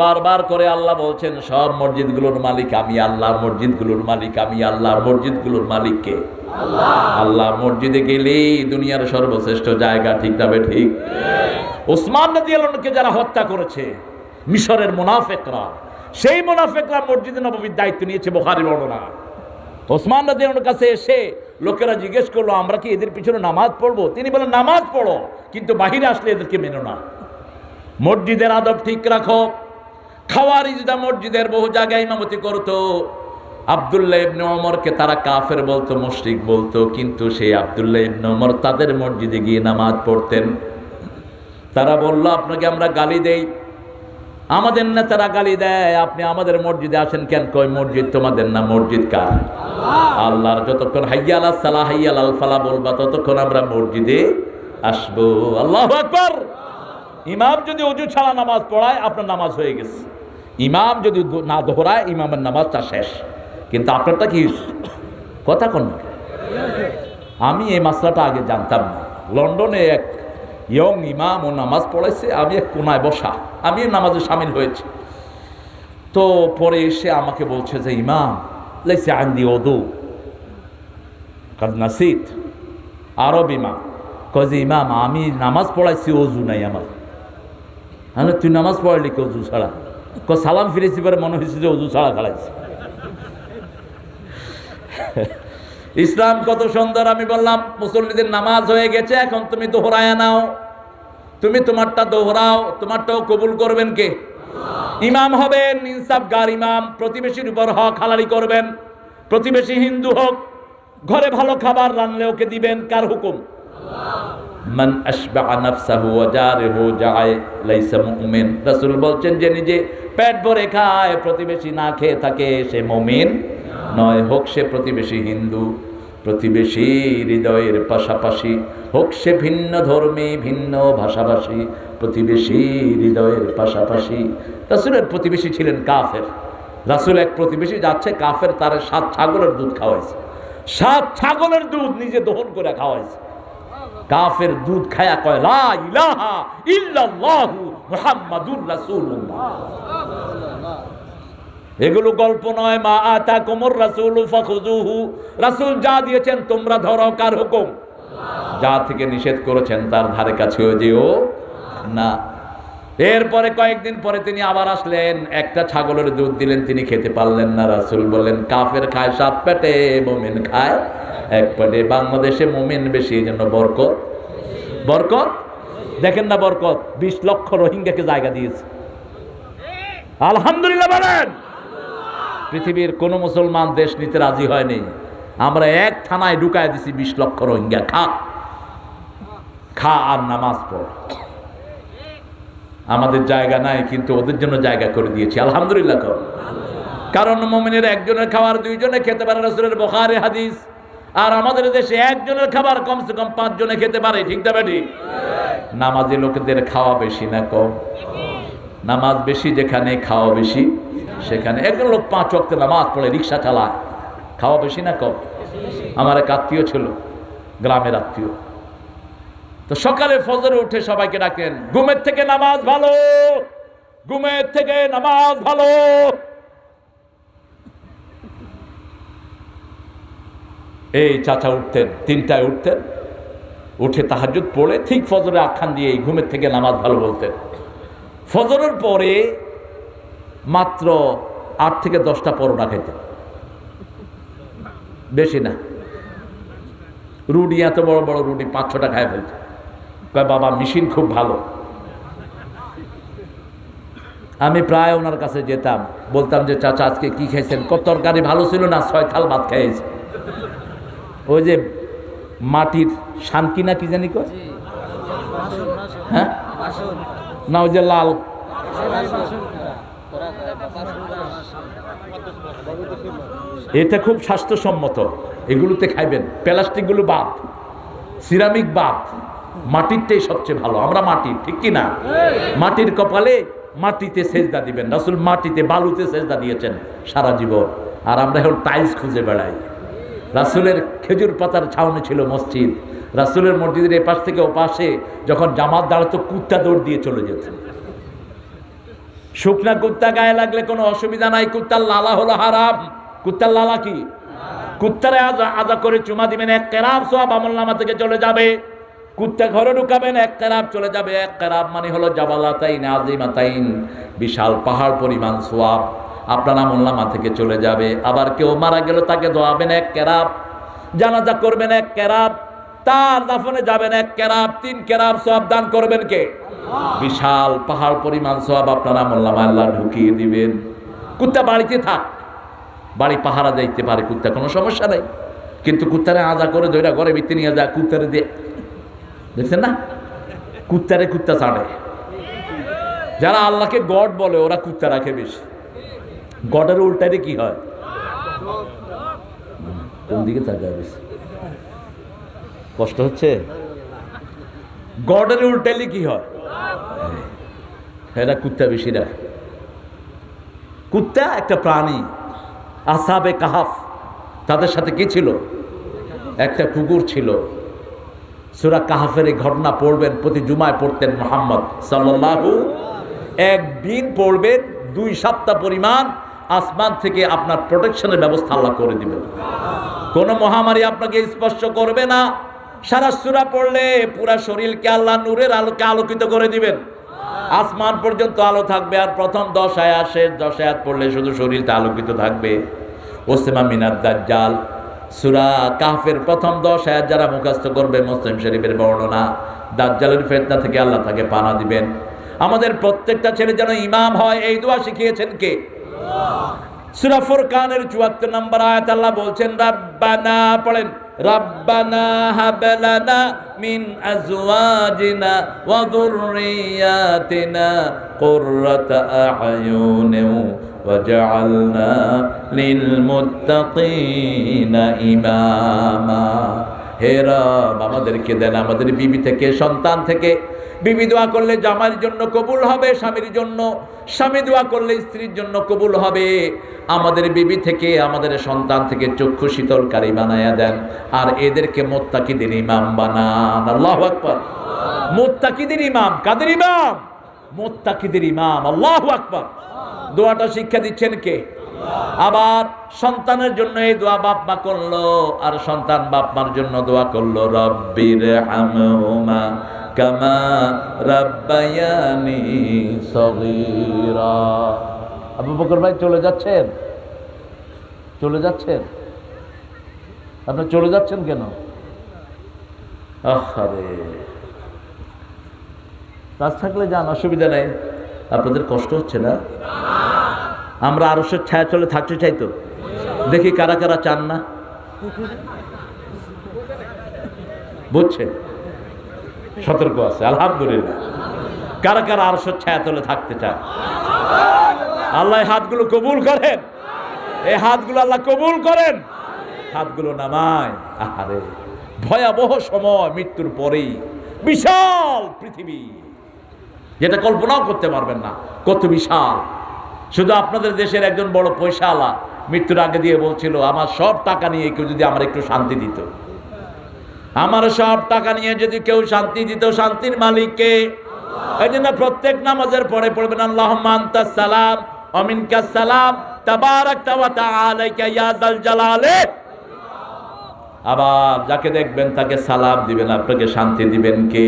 বারবার করে আল্লাহ বলছেন, সব মসজিদগুলোর মালিক আমি আল্লাহ, মসজিদগুলোর মালিক আমি আল্লাহ। মসজিদগুলোর মালিক কে? আল্লাহ। আল্লাহ মসজিদে গেলেই দুনিয়ার সর্বশ্রেষ্ঠ জায়গা, ঠিক না ঠিক? ওসমান রাদিয়াল্লাহুকে যারা হত্যা করেছে মিশরের মুনাফিকরা, সেই মুনাফিকরা মসজিদে নববীর দায়িত্ব নিয়েছে, বুখারী বর্ণনা। ওসমান রাদিয়াল্লাহুর কাছে এসে লোকেরা জিজ্ঞেস করলো, আমরা কি এদের পিছনে নামাজ পড়বো? তিনি বলেন, নামাজ পড়ো, কিন্তু বাহিরে আসলে এদেরকে মেনো না। মসজিদের আদব ঠিক রাখো। খাওয়ারিজরা মসজিদের বহু জায়গায় ইমামতি করতো। আব্দুল্লাহ ইবনে ওমরকে তারা কাফের বলতো, মুশরিক বলতো, কিন্তু সেই আব্দুল্লাহ ইবনে ওমর তাদের মসজিদে গিয়ে নামাজ পড়তেন। তারা বলল, আপনাকে আমরা গালি দেই, আমাদের নেতারা গালি দেয়, আপনি আমাদের মসজিদে আসেন কেন? কই মসজিদ তোমাদের না, মসজিদ কার? আল্লাহর। যতক্ষণ হাইয়া আলাস সালাহ হাইয়া আলাল ফালাহ বলবা ততক্ষণ আমরা মসজিদে আসবো। আল্লাহু আকবার। ইমাম যদি ওযু ছাড়া নামাজ পড়ায়, আপনার নামাজ হয়ে গেছে। ইমাম যদি না দোহরায়, ইমামের নামাজটা শেষ। কিন্তু আপনারটা কি? কথা কোন? আমি এই মাসলাটা আগে জানতাম না। লন্ডনে এক ইয়ং ইমাম ও নামাজ পড়াইছে, আমি এক কোনায় বসা, আমি নামাজে সামিল হয়েছি। তো পরে এসে আমাকে বলছে যে, ইমাম লাইসা আনদি ওযু কাদ নাসিত। আরব ইমাম কয় যে, ইমাম আমি নামাজ পড়াইছি, ওযু নাই আমার। আমি, তুই নামাজ পড়াইলি কি ওযু ছাড়া? সালাম ফিরেছি পরে মনে হয়েছে যে ওযু ছাড়া খালাইছি। ইসলাম কত সুন্দর। আমি বললাম, মুসল্লিদের নামাজ হয়ে গেছে, এখন তুমি দোহরায় নাও, তুমি তোমারটা দোহরাও, তোমারটাও কবুল করবেন কে? ইমাম হবেন ইনসাফগার ইমাম, প্রতিবেশীর উপর হক হালালি করবেন। প্রতিবেশী হিন্দু হোক, ঘরে ভালো খাবার রান্নলে ওকে দিবেন, কার হুকুম? মান আশবাআ নাফসাহু ওয়া জারিহু জাআই লাইসা মুমিন। রাসূল বলছেন, যে নিজে পেট ভরে খায়, প্রতিবেশী না খেয়ে থাকে, সে মুমিন নয়। হোক সে প্রতিবেশী হিন্দু, প্রতিবেশী হৃদয়ের পাশাপাশি, হোক সে ভিন্ন ধর্মী, ভিন্ন ভাষাভাষী, প্রতিবেশী হৃদয়ের পাশাপাশি। রাসূলের প্রতিবেশী ছিলেন কাফের। রাসূল এক প্রতিবেশী যাচ্ছে কাফের, তার 7 ছাগলের দুধ খাওয়াইছে। 7 ছাগলের দুধ নিজে দহন করে খাওয়াইছে। কাফের দুধ খায়া কয়, লা ইলাহা ইল্লাল্লাহু মুহাম্মাদুর রাসূলুল্লাহ। এগুলো গল্প নয়। মা আতাকুমুর রাসূলু ফাখুযুহু। রাসূল যা দিয়েছেন তোমরা ধরো, কার হুকুম? যা থেকে নিষেধ করেছেন তার ধারে কাছেও যেও না। এরপরে কয়েকদিন পরে তিনি আবার আসলেন, একটা ছাগলের দুধ দিলেন, তিনি খেতে পারলেন না। রাসূল বললেন, কাফের খায় 7 পেটে, মুমিন খায় 1 পেটে। বাংলাদেশে মুমিন বেশি, এই জন্য বরকত। বরকত দেখেন না, বরকত 20 লক্ষ রোহিঙ্গাকে জায়গা দিয়েছে। আলহামদুলিল্লাহ বলেন। পৃথিবীর কোন মুসলমান দেশ নিতে রাজি হয়নি, আমরা এক থানায় ঢুকায় দিছি 20 লক্ষ রোহিঙ্গা। খা খা আর নামাজ পড়। আমাদের জায়গা নাই, কিন্তু ওদের জন্য জায়গা করে দিয়েছি। আলহামদুলিল্লাহ কর। কারণ মুমিনের একজনের খাবার 2 জনে খেতে পারে, রাসূলের বুখারী হাদিস। আর আমাদের দেশে একজনের খাবার কমসে কম 5 জনে খেতে পারে, ঠিক না ঠিক? নামাজি লোকদের খাওয়া বেশি না কম? নামাজ বেশি যেখানে, খাওয়া বেশি সেখানে। একজন লোক 5 ওয়াক্ত নামাজ পড়ে, রিক্সা চালায়, খাওয়া বেশি না কম? আমার এক আত্মীয় ছিল, গ্রামের আত্মীয়। তো সকালে ফজরে উঠে সবাইকে ডাকেন, ঘুমের থেকে নামাজ ভালো, ঘুমের থেকে নামাজ ভালো। এই চাচা উঠতেন, 3টায় উঠতেন, উঠে তাহাজ্জুদ পড়ে ঠিক ফজরে আখ্যান দিয়ে ঘুমের থেকে নামাজ ভালো বলতেন। ফজরের পরে মাত্র 8 থেকে 10টা পরোটা খেতেন, বেশি না। রুটি এত বড় বড় রুটি 5-6টা খায় ফেলতেন। কয় বাবা মেশিন খুব ভালো। আমি প্রায় ওনার কাছে যেতাম, বলতাম যে চাচা আজকে কি খাইছেন? কত তরকারি ভালো ছিল না, 6 থাল ভাত খাইয়েছে। ওই যে মাটির শান্তি না কি জানি কয়, হ্যাঁ না, ওই যে লাল, এটা খুব স্বাস্থ্যসম্মত, এগুলোতে খাইবেন। প্লাস্টিকগুলো বাদ, সিরামিক বাদ, মাটিরটাই সবচেয়ে ভালো। আমরা মাটির, ঠিক কি না? মাটির কপালে মাটিতে সেজদা দিবেন। রাসূল মাটিতে বালুতে সেজদা দিয়েছেন সারা জীবন, আর আমরা এখন টাইলস খুঁজে বেড়াই। রাসূলের খেজুর পাতার ছাউনি ছিল মসজিদ। রাসূলের মসজিদের এপাশ থেকে ওপাশে যখন জামাত দাঁড়াতো, কুত্তা দৌড় দিয়ে চলে যেত। শুকনা কুত্তা গায়ে লাগলে কোনো অসুবিধা নাই, কুত্তার লালা হলো হারাম। কুত্তার লালা কি? কুত্তারে আজা করে চুমা দিবেন, 1 কেরাব সওয়াব আমলনামা থেকে চলে যাবে। কুত্তা ঘরে ঢুকাবেন, 1 কেরাব চলে যাবে। 1 কেরাব মানে হলো জাবালাতাইন আযীমাতাইন, বিশাল পাহাড় পরিমাণ সওয়াব আপনার আমলনামা থেকে চলে যাবে। আবার কেউ মারা গেল, তাকে দোয়াবেন 1 কেরাব, জানাজা করবেন 1 কেরাব, তার দাফনে যাবেন 1 কেরাব, 3 কেরাব সওয়াব দান করবেন কে? বিশাল পাহাড় পরিমাণ সওয়াব আপনার আমলনামায় আল্লাহ ঢুকিয়ে দিবেন। কুত্তা বাড়িতে থাক, বাড়ি পাহারা যাইতে পারে, কুত্তা কোনো সমস্যা নাই। কিন্তু কুত্তারে আজা করে ধইরা ঘরে ভিতরে নিয়ে যায়, কুত্তারে দিয়ে, দেখছেন না, কুত্তারে কুত্তা ছাড়ে। যারা আল্লাহকে গড বলে ওরা কুত্তা রাখে বেশি। গডের উল্টাইতে কি হয়? কোন দিকে তাকায় বেশি? কষ্ট হচ্ছে? গডের উল্টাইলে কি হয়? এরা কুত্তা বেশি রাখে। কুত্তা একটা প্রাণী। আসহাবে কাহাফ, তাদের সাথে কি ছিল? একটা কুকুর ছিল। সূরা কাহাফের এই ঘটনা পড়বেন, প্রতি জুমায় পড়তেন মুহাম্মদ সাল্লাল্লাহু। একদিন পড়বেন, 2 সপ্তাহ পরিমাণ আসমান থেকে আপনার প্রোটেকশনের ব্যবস্থা আল্লাহ করে দিবেন। কোনো মহামারী আপনাকে স্পর্শ করবে না। সারা সূরা পড়লে পুরা শরীরকে আল্লাহ নূরের আলোকে আলোকিত করে দিবেন। আসমান পর্যন্ত আলো থাকবে। আর প্রথম 10 আয়াত, শেষ 10 আয়াত পড়লে শুধু শরীরটা আলোকিত থাকবে। ওসিমা মিনাদ দাজ্জাল, সূরা কাহফের প্রথম 10 আয়াত যারা মুখস্থ করবে, মুসলিম শরীফের বর্ণনা, দাজ্জালের ফিতনা থেকে আল্লাহ তাকে পানা দিবেন। আমাদের প্রত্যেকটা ছেলে যেন ইমাম হয়, এই দোয়া শিখিয়েছেন কে? সূরা ফুরকানের 74 নম্বর আয়াত আল্লাহ বলছেন, রাব্বানা, পড়েন, রাব্বানা হাব লানা মিন আজওয়াজিনা ওয়া যুররিয়াতিনা কুররাতা আ'য়ুনিন ওয়াজআলনা লিল মুত্তাকিনা ইমামা। হে রব, আমাদেরকে দেন আমাদের বিবি থেকে, সন্তান থেকে। বিবি দোয়া করলে জামাইয়ের জন্য কবুল হবে, স্বামীর জন্য। স্বামী দোয়া করলে স্ত্রীর জন্য কবুল হবে। আমাদের বিবি থেকে, আমাদের সন্তান থেকে চক্ষু শীতলকারী বানায়া দেন, আর এদেরকে মুত্তাকিদের ইমাম বানান। আল্লাহু আকবার। মুত্তাকিদের ইমাম, কাদের ইমাম? মুত্তাকিদের ইমাম। আল্লাহু আকবার। দোয়াটা শিক্ষা দিচ্ছেন কে? আবার সন্তানের জন্য এই দোয়া বাপ মা করলো, আর সন্তান বাপ মার জন্য দোয়া করলো, রব্বির হামহুমা কামা রাব্বায়ানি সগীরা। আবু বকর ভাই চলে যাচ্ছেন? চলে যাচ্ছেন? আপনি চলে যাচ্ছেন কেন? আরে কাজ থাকলে যান, অসুবিধা নেই। আপনাদের কষ্ট হচ্ছে না? আমরা আরশের ছায়া চলে থাকতে চাই তো, দেখি কারা কারা চান না। বুঝছে? সতর্ক আছে, আলহামদুলিল্লাহ। কারা কারা আরশের ছায়া তলে থাকতে চায়? আল্লাহ হাতগুলো কবুল করেন, এই হাতগুলো আল্লাহ কবুল করেন। হাতগুলো নামায়। আরে ভয়াবহ সময়, মৃত্যুর পরেই বিশাল পৃথিবী, যেটা কল্পনাও করতে পারবেন না কত বিশাল। শুধু আপনাদের দেশের একজন বড় পয়সাওয়ালা মৃত্যুর আগে দিয়ে বলছিল, আমার সব টাকা নিয়ে কেউ যদি আমার একটু শান্তি দিত। আমার সব টাকা নিয়ে যদি কেউ শান্তি দিত, শান্তির মালিককে। এই জন্য প্রত্যেক নামাজের পরে পড়বেন আল্লাহুম্মা আনতাস সালাম ওয়া মিনকাস সালাম তাবারাকতা ওয়া তাআলাকা ইয়া যাল জালালি। আবার যাকে দেখবেন তাকে সালাম দিবেন, আপনাকে শান্তি দিবেন কে?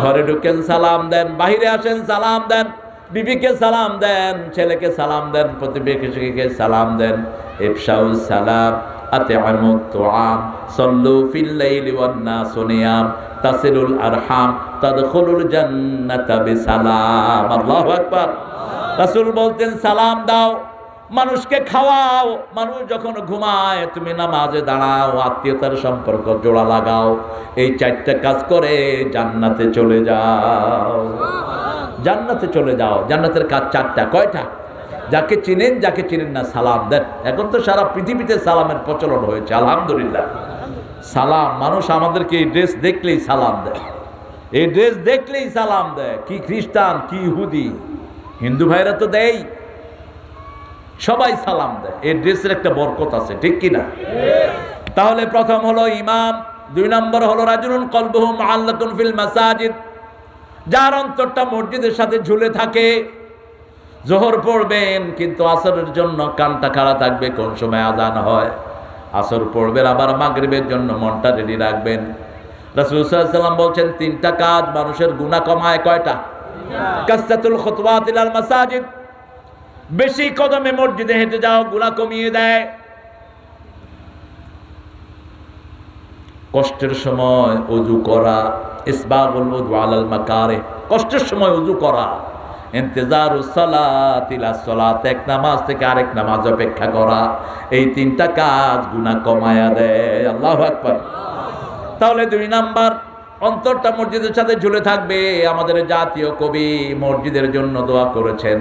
ঘরে ঢুকেন সালাম দেন, বাইরে আসেন সালাম দেন, বিবিকে সালাম দেন, ছেলেকে সালাম দেন, প্রতিবেশীকে সালাম দেন। ইফশাউস সালাম আতি'মুত তুআম সাল্লু ফিল লাইলি ওয়ান নাসু নিয়াম তাসিলুল আরহাম তাদখুলুল জান্নাতা বিসালাম। আল্লাহু আকবার। রাসূল বলতেন সালাম দাও, মানুষকে খাওয়াও, মানুষ যখন ঘুমায় তুমি নামাজে দাঁড়াও, আত্মীয়তার সম্পর্ক জোড়া লাগাও, এই চারটা কাজ করে জান্নাতে চলে যাও। জান্নাতে চলে যাও। জান্নাতের কাজ চারটা। কয়টা? যাকে চিনেন, যাকে চিনেন না সালাম দেন। এখন তো সারা পৃথিবীতে সালামের প্রচলন হয়েছে, আলহামদুলিল্লাহ। সালাম, মানুষ আমাদেরকে এই ড্রেস দেখলেই সালাম দেয়, এই ড্রেস দেখলেই সালাম দেয়। কি খ্রিস্টান, কি ইহুদি, হিন্দু ভাইরা তো দেয়, সবাই সালাম দেয়। এই ড্রেসের একটা বরকত আছে, ঠিক কিনা? তাহলে প্রথম হলো ইমাম, 2 নম্বর হলো রাজুলুন কলবুহু মুআল্লাকুন ফিল মাসাজিদ, যার অন্তরটা মসজিদের সাথে ঝুলে থাকে। জোহর পড়বেন কিন্তু আসরের জন্য কানটা খাড়া থাকবে, কোন সময় আযান হয়। আসর পড়বেন, আবার মাগরিবের জন্য মনটা রেডি রাখবেন। রাসূল সাল্লাল্লাহু আলাইহি ওয়াসাল্লাম বলছেন 3টা কাজ মানুষের গুনাহ কমায়। কয়টা? কাসরাতুল খুতওয়াত ইলাল মাসাজিদ, বেশি কদমে মসজিদে হেঁটে যাও, গুনাহ কমিয়ে দেয়। কষ্টের সময় ওযু করা, ইসবাগুল ওযু আলাল মাকারিহ, কষ্টের সময় ওযু করা। ইন্তিজারুস সালাত ইলা সালাত, এক নামাজ থেকে আরেক নামাজ অপেক্ষা করা। এই 3টা কাজ গুনাহ কমায়া দেয়। আল্লাহু আকবার। তাহলে 2 নাম্বার, অন্তরটা মসজিদের সাথে ঝুলে থাকবে। আমাদের জাতীয় কবি মসজিদের জন্য দোয়া করেছেন,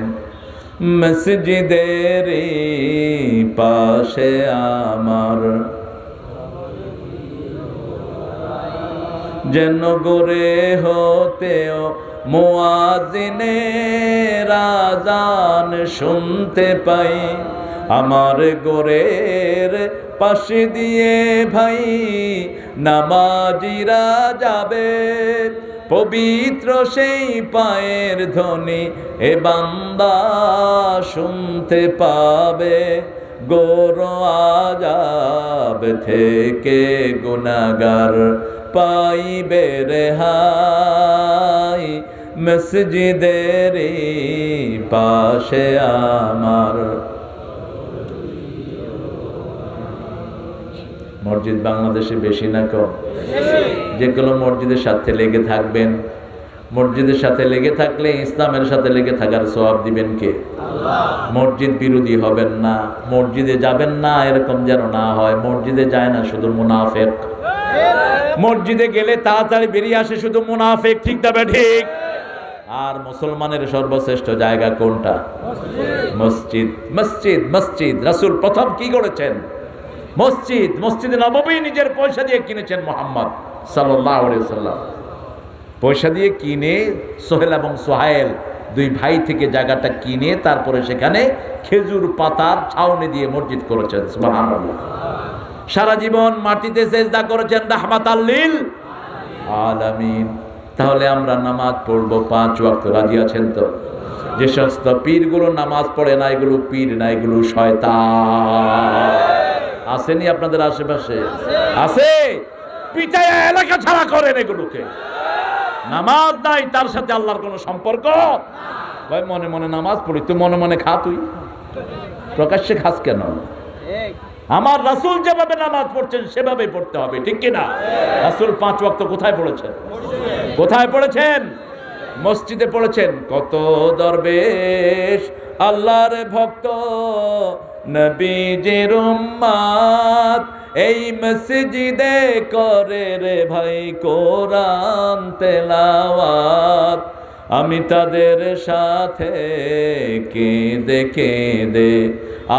মসজিদের পাশে আমার যেন গড়ে হতেও মুয়াজ্জিনের আযান শুনতে পাই। আমার গোরের পাশে দিয়ে ভাই নামাজিরা যাবে, পবিত্র সেই পায়ের ধ্বনি এ বান্দা শুনতে পাবে। গোর আযাব থেকে গুনাহগার পাইবে রেহাই, মসজিদের পাশে আমার। মসজিদ বাংলাদেশে বেশি না কম? যেগুলো মসজিদের সাথে লেগে থাকবেন, মসজিদের সাথে লেগে থাকলে ইসলামের সাথে লেগে থাকার সওয়াব দিবেন কে? আল্লাহ। মসজিদ বিরোধী হবেন না, মসজিদে যাবেন না এরকম যেন না হয়। মসজিদে যায় না শুধু মুনাফিক, মসজিদে গেলে তাড়াতাড়ি বেরিয়ে আসে শুধু মুনাফিক, ঠিক তবে ঠিক। আর মুসলমানের সর্বশ্রেষ্ঠ জায়গা কোনটা? মসজিদ। মসজিদ মসজিদ রাসূল প্রথম কি করেছেন? মসজিদ। মসজিদে নববী নিজের পয়সা দিয়ে কিনেছেন মুহাম্মদ সাল্লাল্লাহু আলাইহি ওয়াসাল্লাম। পয়সা দিয়ে কিনে সোহেল এবং সোহাইল 2 ভাই থেকে জায়গাটা কিনে তারপরে সেখানে খেজুর পাতার ছাউনি দিয়ে মসজিদ করেছেন। সুবহানাল্লাহ। সারা জীবন মাটিতে সেজদা করেছেন রাহমাতাল লিল আলামিন। তাহলে আমরা নামাজ পড়বো 5 ওয়াক্ত, রাজি আছেন তো? যে সমস্ত পীরগুলো নামাজ পড়ে না, এগুলো পীর না, এগুলো শয়তান। আসেনি আপনাদের আশেপাশে? আছে। পিটায়া এলাকা ছাড়া করেন এগুলোকে। নামাজ নাই, তার সাথে আল্লাহর কোনো সম্পর্ক। ভাই মনে মনে নামাজ পড়ি, তুই মনে মনে খা, তুই প্রকাশ্যে খাস কেন? আমার রাসূল যেভাবে নামাজ পড়ছেন সেভাবে পড়তে হবে, ঠিক কিনা? রাসূল 5 ওয়াক্ত কোথায় পড়েছেন? কোথায় পড়েছেন? মসজিদে পড়েছেন। কত দরবেশ আল্লাহর ভক্ত নবীজির উম্মত এই মসজিদে করে রে ভাই কোরআন তেলাওয়াত। আমি তাদের সাথে কেঁদে কেঁদে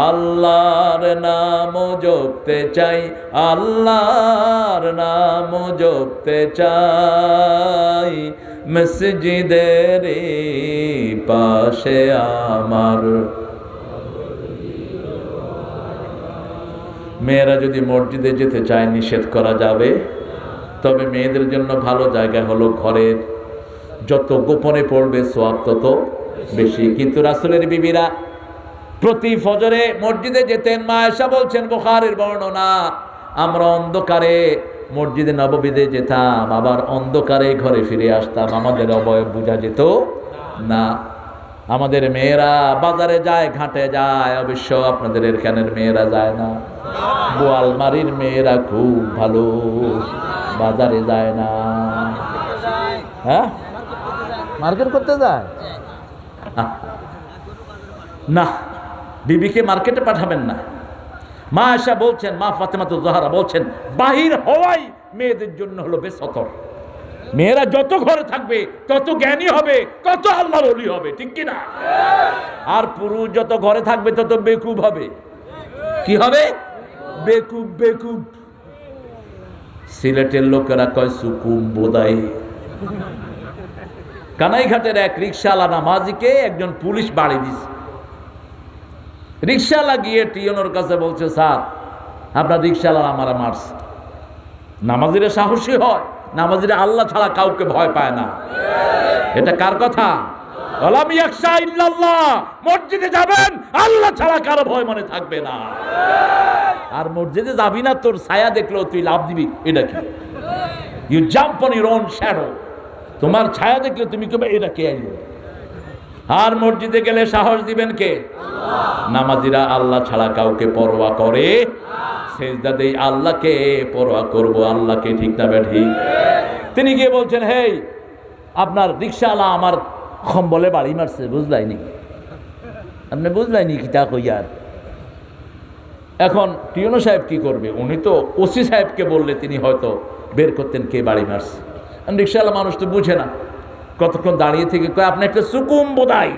আল্লাহর নাম জপতে চাই, আল্লাহর নাম জপতে চাই। মসজিদের পাশে আমার। মেয়েরা যদি মসজিদে যেতে চায় নিষেধ করা যাবে? তবে মেয়েদের জন্য ভালো জায়গা হলো ঘরের, যত গোপনে পড়বে সওয়াব তত বেশি। কিন্তু রাসূলের বিবিরা প্রতি ফজরে মসজিদে যেতেন। মা আয়েশা বলছেন, বুখারীর বর্ণনা, আমরা অন্ধকারে মসজিদে নববীতে যেতাম, আবার অন্ধকারে ঘরে ফিরে আসতাম, আমাদের অবয়ব বোঝা যেত না। আমাদের মেয়েরা বাজারে যায়, ঘাটে যায়, অবশ্য আপনাদের এখানের মেয়েরা যায় না। বোয়ালমারির মেয়েরা খুব ভালো, বাজারে যায় না। হ্যাঁ, মার্কেট করতে যায় না, বিবিকে মার্কেটে পাঠাবেন না। মা আয়েশা বলছেন, মা ফাতেমাতুজ জাহরা বলছেন, বাহির হওয়াই মেয়েদের জন্য হলো বেসতর। মেয়েরা যত ঘরে থাকবে তত জ্ঞানী হবে, তত আল্লাহর ওলি হবে, ঠিক কি না? আর পুরুষ যত ঘরে থাকবে তত বেকুব হবে। কি হবে? বেকুব। বেকুব। সিলেটের লোকেরা কয় সুকুম বোদাই। কানাইঘাটের এক রিকশাওয়ালা নামাজিকে একজন পুলিশ বাড়ি দিছে। রিকশাওয়ালা গিয়ে টিয়নোর কাছে বলছে, স্যার আপনার রিকশাওয়ালা আমারা মারছে। নামাজিরা সাহসী হয়, নামাজিরা আল্লাহ ছাড়া কাউকে ভয় পায় না। এটা কার কথা? ওয়ালাম ইয়াখশা ইল্লাল্লাহ। মসজিদে যাবেন, আল্লাহ ছাড়া কারো ভয় মনে থাকবে না। আর মসজিদে যাবি না, তোর ছায়া দেখলেও তুই লাভ দিবি, এটা কি? You jump on your own shadow. তোমার ছায়া দেখলে তুমি কবে এটা কে আইলো? আর মসজিদে গেলে সাহস দিবেন কে? নামাজিরা আল্লাহ ছাড়া কাউকে পরোয়া করে? সেজদা দেই আল্লাহকে, পরোয়া করব আল্লাহকে, ঠিক না বেঠি? তিনি গিয়ে বলছেন, হেই আপনার রিকশাওয়ালা আমার খম্বলে বাড়ি মারছে, বুঝলাইনি? আপনি বুঝলাইনি কি তা কইয়ার? এখন টিউনো সাহেব কি করবে? উনি তো ওসি সাহেবকে বললে তিনি হয়তো বের করতেন কে বাড়ি মারছে। রিকশাওয়ালা মানুষ তো বুঝে না, কতক্ষণ দাঁড়িয়ে থেকে কয়, আপনি একটা সুকুম বোদাই।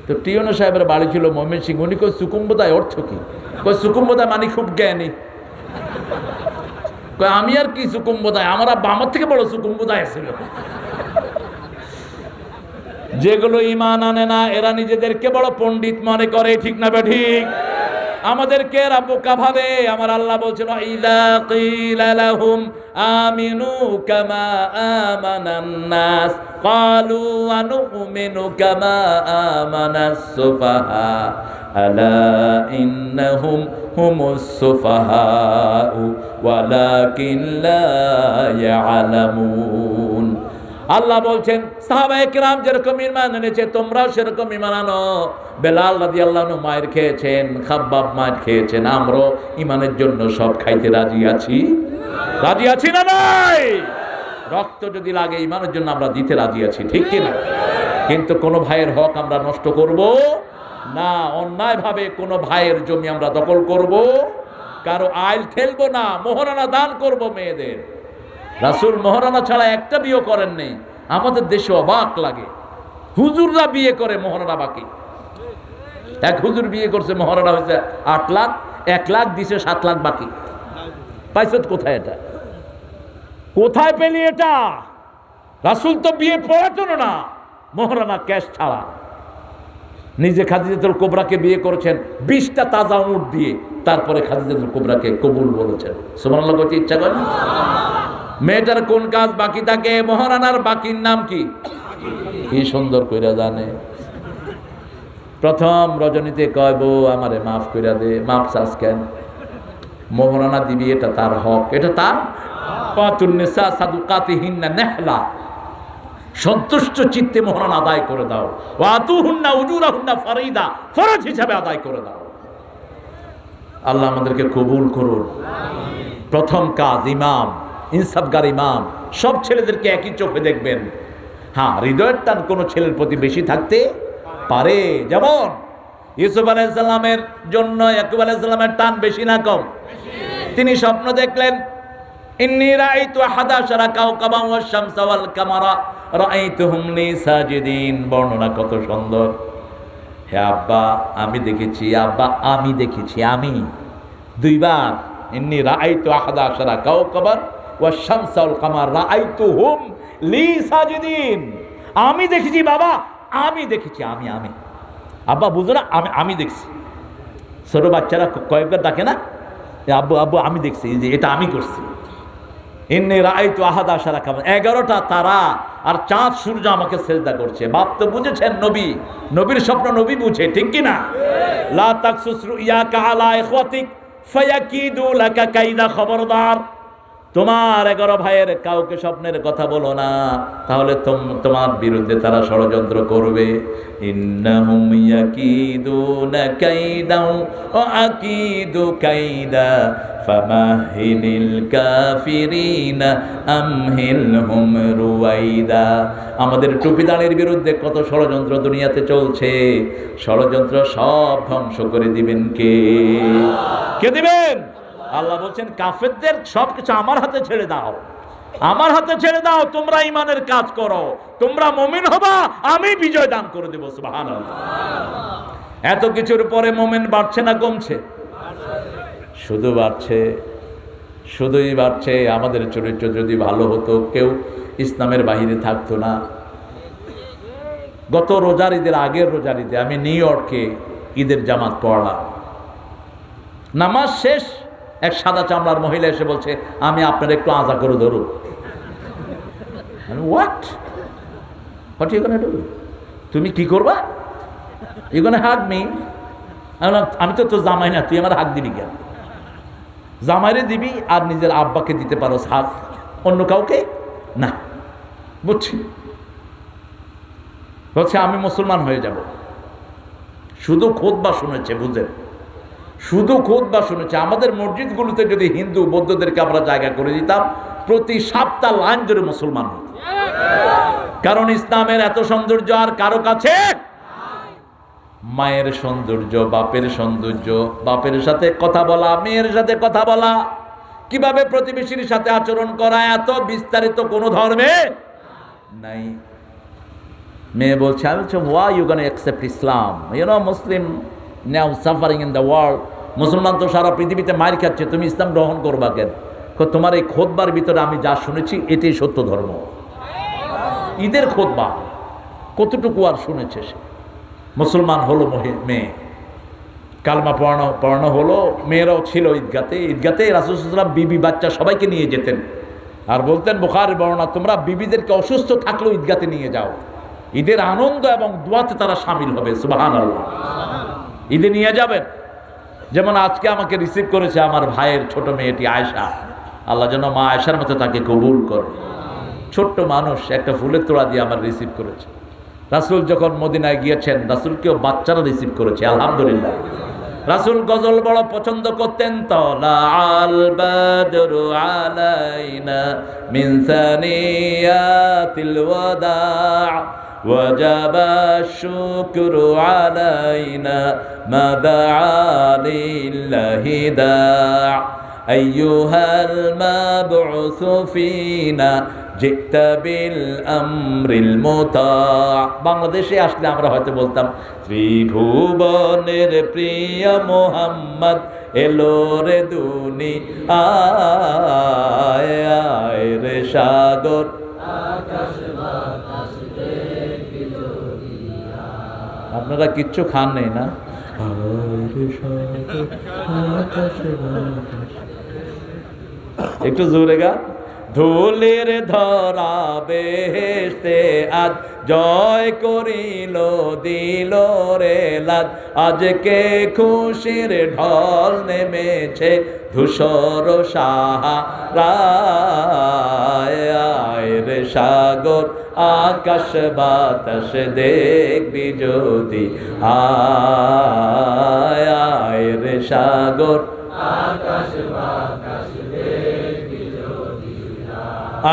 তো টিউনো সাহেবের বাড়ি ছিল ময়মনসিংহ। উনি কয় সুকুম বোদাই অর্থ কি? কয় সুকুম বোদাই মানে খুব জ্ঞানী। কয় আমি আর কি সুকুম বোদাই, আমার আব্বা আমার থেকে বড় সুকুম বোদাই ছিল। যেগুলো ঈমান আনে না এরা নিজেদেরকে বড় পণ্ডিত মনে করে, ঠিক না ঠিক? আমাদেরকে এরা বোকা ভাবে। আমার আল্লাহ বলছেন, ইযা কিলা লাহুম আমিনু কামা আমানান নাস ক্বালু আনুমিনু কামা আমানাস সুফাহা আলা ইন্নাহুম হুমুস সুফাহা ওয়ালাকিন লা ইয়ালামুন। আল্লাহ বলছেন, সাহাবায়ে কেরাম যেরকম ঈমান এনেছে তোমরাও সেরকম ঈমান আনো। বেলাল রাদিয়াল্লাহু আনহু মায়ের খেয়েছেন, খাব্বাব মায়ের খেয়েছেন, আমরাও ঈমানের জন্য সব খাইতে রাজি আছি। রাজি আছি না নাই? রক্ত যদি লাগে ঈমানের জন্য আমরা দিতে রাজি আছি, ঠিক কি না? কিন্তু কোন ভাইয়ের হক আমরা নষ্ট করব না। অন্যায়ভাবে কোন ভাইয়ের জমি আমরা দখল করব, কারো আইল ঠেলবো না, মোহরানা দান করব মেয়েদের। রাসূল মোহরানা ছাড়া একটা বিয়ে করেন নেই। আমাদের দেশে অবাক লাগে, হুজুররা বিয়ে করে মোহরানা বাকি। এক হুজুর বিয়ে করছে, মোহরানা হয়েছে 8 লাখ, 1 লাখ দিছে, 7 লাখ বাকি। পাইছত কোথায়? এটা কোথায় পেলি? এটা রাসূল তো বিয়ে পড়াতেন না মোহরানা ক্যাশ ছাড়া। নিজে খাদিজাতুল কুবরাকে বিয়ে করেছেন 20টা তাজা উট দিয়ে, তারপরে খাদিজাতুল কুবরাকে কবুল বলেছেন। সুবহানাল্লাহ কইতে ইচ্ছা করে? মেয়েটার কোন কাজ বাকি থাকে? মোহরানার বাকির নাম কি? কি সুন্দর কইরা জানে। প্রথম রজনীতে কয়, বউ আমারে মাফ কইরা দে। মাফ চাস কেন? মোহরানা দিবি, এটা তার হক, এটা তার। পাতুন নিসা সাদুকাতিহিন্না নেহলা, সন্তুষ্ট চিত্তে মোহরানা আদায় করে দাও। ওয়াতুহুন্না উজুরাহুন্না ফারিদা, ফরজ হিসাবে আদায় করে দাও। আল্লাহ আমাদেরকে কবুল করুন। প্রথম কাজ, ইমাম, ইনসাফগার ইমাম সব ছেলেদেরকে একই চোখে দেখবেন। হ্যাঁ, হৃদয়ের টান কোনো ছেলের প্রতি বেশি থাকতে পারে। যেমন ইউসুফ আলাইহিস সালামের জন্য ইয়াকুব আলাইহিস সালামের টান বেশি না কম? তিনি স্বপ্ন দেখলেন, ইন্নী রাআইতু 11 কাওকাবান ওয়াশ শামসা ওয়াল কামারা রাআইতুহুম লি সাজিদিন। বর্ণনা কত সুন্দর। হে আব্বা আমি দেখেছি, আব্বা আমি দেখেছি, আমি দুইবার। ইন্নী রাআইতু 11 কাওকাবান ওয়াশ শামসা ওয়াল কামার রাআইতুহুম লি সাজিদিন। আমি দেখেছি বাবা, আমি দেখেছি, আমি আব্বা বুঝো না, আমি দেখছি। ছোট বাচ্চারা কয়েকবার ডাকে না, আব্বু আব্বু আমি দেখছি যে এটা আমি করছি। ইন্নী রাআইতু আহাদা আশারা কামার, 11টা তারা আর চাঁদ সূর্য আমাকে সেজদা করছে। বাপ তো বুঝেছেন নবী, নবীর স্বপ্ন নবী বুঝে, ঠিক কি না? লা তাকসুস রুইয়াকা আলা ইখওয়াতিক ফায়াকিদু লাকা কাইদা, খবরদার তোমার 11 ভাইয়ের কাউকে স্বপ্নের কথা বলো না, তাহলে তোমার বিরুদ্ধে তারা ষড়যন্ত্র করবে। ইন্নাহুম ইয়াকিদুনা কাইদাও ওয়া আকিদু কাইদা ফামাহিলিল কাফিরিনা আমহিলহুম রুয়াইদা। আমাদের টুপিদানের বিরুদ্ধে কত ষড়যন্ত্র দুনিয়াতে চলছে, ষড়যন্ত্র সব ধ্বংস করে দিবেন কে? কে দিবেন? আল্লাহ বলছেন কাফেরদের সবকিছু আমার হাতে ছেড়ে দাও, আমার হাতে ছেড়ে দাও, তোমরা ইমানের কাজ করো, তোমরা মুমিন হবা, আমি বিজয় দান করে দেব। সুবহানাল্লাহ। এত কিছুর পরে মুমিন বাড়ছে না কমছে? শুধু বাড়ছে, শুধুই বাড়ছে। আমাদের চরিত্র যদি ভালো হতো, কেউ ইসলামের বাহিরে থাকতো না। গত রোজার ঈদের আগের রোজার ঈদে আমি নিউ ইয়র্কে ঈদের জামাত পড়লাম। নামাজ শেষ, এক সাদা চামড়ার মহিলা এসে বলছে, আমি আপনার একটু আজা করে ধরুন। What you gonna do? তুমি কি করবা? You gonna hug me? আমি তো তোর জামাই না, তুই আমার হাগ দিবি কেন? জামাইরে দিবি আর নিজের আব্বাকে দিতে পারো হাগ, অন্য কাউকে না। বুঝছি, বলছে আমি মুসলমান হয়ে যাব। শুধু খুতবা শুনেছে, বুঝেন, শুধু খুতবা শুনেছে। আমাদের মসজিদগুলোতে যদি হিন্দু বৌদ্ধদেরকে আমরা জায়গা করে দিতাম, প্রতি সপ্তাহ লাইন ধরে মুসলমান হতো। কারণ ইসলামের এত সৌন্দর্য আর কারো কাছে। মায়ের সৌন্দর্য, বাপের সৌন্দর্য, বাপের সাথে কথা বলা, মেয়ের সাথে কথা বলা, কিভাবে প্রতিবেশীর সাথে আচরণ করা, এত বিস্তারিত কোনো ধর্মে নাই। মেয়ে বলছে, আমি বলছি why you gonna accept Islam? You know Muslim now suffering in the world. মুসলমান তো সারা পৃথিবীতে মার খাচ্ছে, তুমি ইসলাম গ্রহণ করবা কেন? তোমার এই খুতবার ভিতরে আমি যা শুনেছি এটাই সত্য ধর্ম। ঈদের খুতবা কতটুকু আর শুনেছে সে? মুসলমান হলো মেয়ে, কালমা পড়ানো হলো, মেয়েরাও ছিল ঈদগাতে। ঈদগাতে রাসূল সাল্লাল্লাহু আলাইহি ওয়াসাল্লাম বিবি বাচ্চা সবাইকে নিয়ে যেতেন আর বলতেন, বুখারীর বর্ণনা, তোমরা বিবিদেরকে অসুস্থ থাকলেও ঈদগাতে নিয়ে যাও, ঈদের আনন্দ এবং দোয়াতে তারা শামিল হবে। সুবহানাল্লাহ। ঈদে নিয়ে যাবেন। যেমন আজকে আমাকে রিসিভ করেছে আমার ভাইয়ের ছোট মেয়েটি আয়েশা, আল্লাহ যেন মা আয়েশার মতো তাকে কবুল করে। ছোট্ট মানুষ, একটা ফুলের তোড়া দিয়ে আমার রিসিভ করেছে। রাসূল যখন মদিনায় গিয়েছেন, রাসূলকেও বাচ্চারা রিসিভ করেছে, আলহামদুলিল্লাহ। রাসূল গজল বড় পছন্দ করতেন। তালাআল বাদরু আলাইনা মিন সানিয়াতিল ওয়াদা وجب الشكر علينا ما دعا لله داع أيها المبعوث فينا جئت بالأمر المطاع। বাংলাদেশে আসলে আমরা হয়তো বলতাম, ত্রিভুবনের প্রিয় মোহাম্মদ এলো রে দুনি আয় আয় রে সাগর আকাশ বাতাস। আপনারা কিচ্ছু খান নেই না? একটু জোরে গা। ধুলির ধরা বেহেশতে আজ জয় করিল দিল রে লাজ, আজকে খুশির ঢল নেমেছে ধূসর সাহারায় আয় রে সাগর আকাশ বাতাস দেখবি যদি আয় আয় রে সাগর আকাশ বাতাস দেখবি যদি।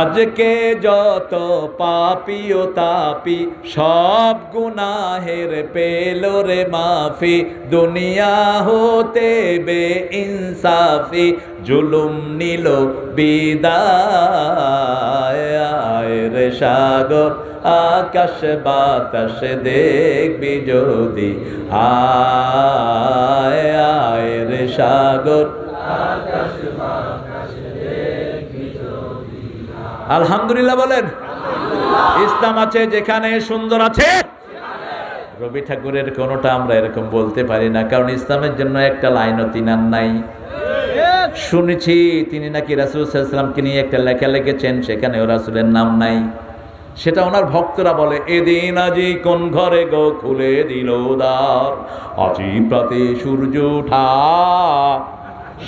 আজকে যত পাপী ও তাপি সব গুনাহের পেল রে মাফি, দুনিয়া হতে বে ইনসাফি জুলুম নিল বিদায় আয় রে সাগর আকাশ বাতাস দেখবি যদি আয় আয় রে সাগর আকাশ বাতাস দেখবি যদি। আলহামদুলিল্লাহ বলেন। ইসলাম আছে যেখানে, সুন্দর আছে। রবি ঠাকুরের কোনোটা আমরা এরকম বলতে পারি না, কারণ ইসলামের জন্য একটা লাইনও তিনার নাই। শুনেছি তিনি নাকি রাসূল সাল্লাল্লাহু আলাইহি ওয়াসাল্লামকে নিয়ে একটা লেখা লিখেছেন, সেখানেও রাসূলের নাম নাই। সেটা ওনার ভক্তরা বলে, এদিন আজি কোন ঘরে গো খুলে দিল দ্বার, আজি প্রাতে সূর্য ওঠা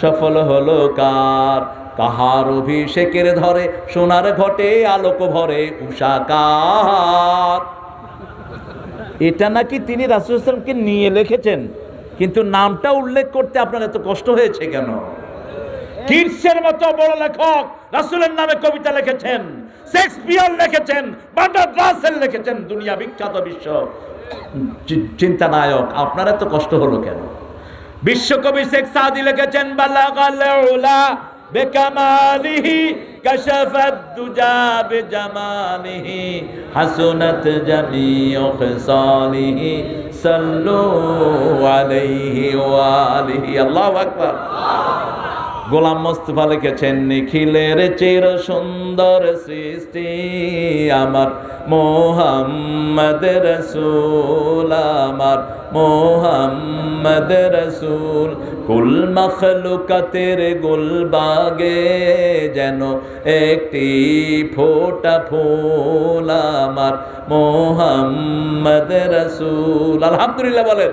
সফল হলো কার, কাহার অভিষেকের ধরে সোনার ঘটে আলোক ভরে উষাকার। এটা নাকি তিনি রাসূল সাল্লাল্লাহু আলাইহি ওয়াসাল্লামকে নিয়ে লিখেছেন, কিন্তু নামটা উল্লেখ করতে আপনার এত কষ্ট হয়েছে কেন? কিটসের মতো বড় লেখক রাসূলের নামে কবিতা লিখেছেন, শেক্সপিয়ার লিখেছেন, বার্ট্রান্ড রাসেল লিখেছেন, দুনিয়া বিখ্যাত বিশ্ব চিন্তানায়ক, আপনার এত কষ্ট হলো কেন? বিশ্বকবি শেখ সাদি লিখেছেন, বালাগাল উলা বিকামালিহি কাশাফাত দুজা বিজামালিহি হাসুনাত জামিউ খিসালিহি সাল্লু আলাইহি ওয়া আলিহি। আল্লাহু আকবার। গোলাম মোস্তফা লিখেছেন, নিখিলের চির সুন্দর সৃষ্টি আমার মুহাম্মদ রাসূল, আমার মুহাম্মদ রাসূল, কুল মখলুকাতের গুলবাগে যেন একটি ফোঁটা ফুল আমার মুহাম্মদ রাসূল। আলহামদুলিল্লাহ বলেন।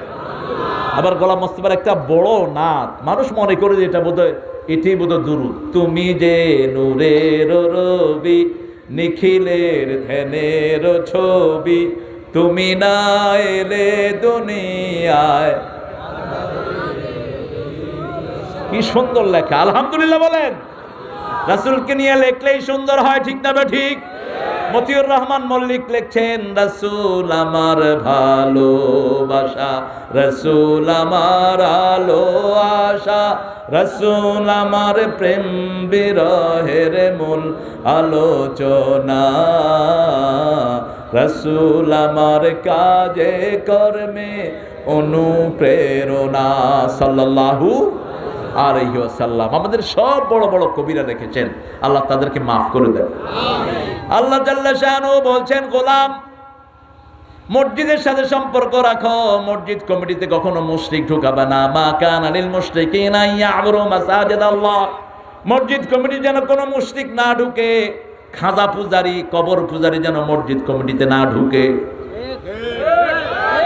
আবার গোলাম মোস্তফার একটা বড় নাত, মানুষ মনে করে যে এটা বোধহয় এটি বোধহয় দুরূদ। তুমি যে নূরের রবি, নিখিলের ধ্যানের ছবি, তুমি না এলে দুনিয়ায়। কি সুন্দর লেখা, আলহামদুলিল্লাহ বলেন। রাসূলকে নিয়ে লেখলেই সুন্দর হয়, ঠিক না ঠিক? মতিউর রহমান মল্লিক লিখছেন, রাসূল আমার ভালোবাসা, রাসূল আমার আলো আশা, রাসূল আমার প্রেম বিরহের মূল আলোচনা, রাসূল আমার কাজে কর্মে অনুপ্রেরণা সাল্লাল্লাহু আলাইহি ওয়াসাল্লাম। আমাদের সব বড় বড় কবিরা লিখেছেন, আল্লাহ তাদেরকে মাফ করে দেন। আল্লাহ জাল্লা শাআনুহু বলছেন, গোলাম মসজিদের সাথে সম্পর্ক রাখো, মসজিদ কমিটিতে কখনো মুশরিক ঢুকাবে না। মা কানা লিল মুশরিকিনা ইয়া'মুরু মাসাজিদাল্লাহ, মসজিদ কমিটি যেন কোনো মুশরিক না ঢুকে, খাজা পূজারি কবর পূজারি যেন মসজিদ কমিটিতে না ঢুকে।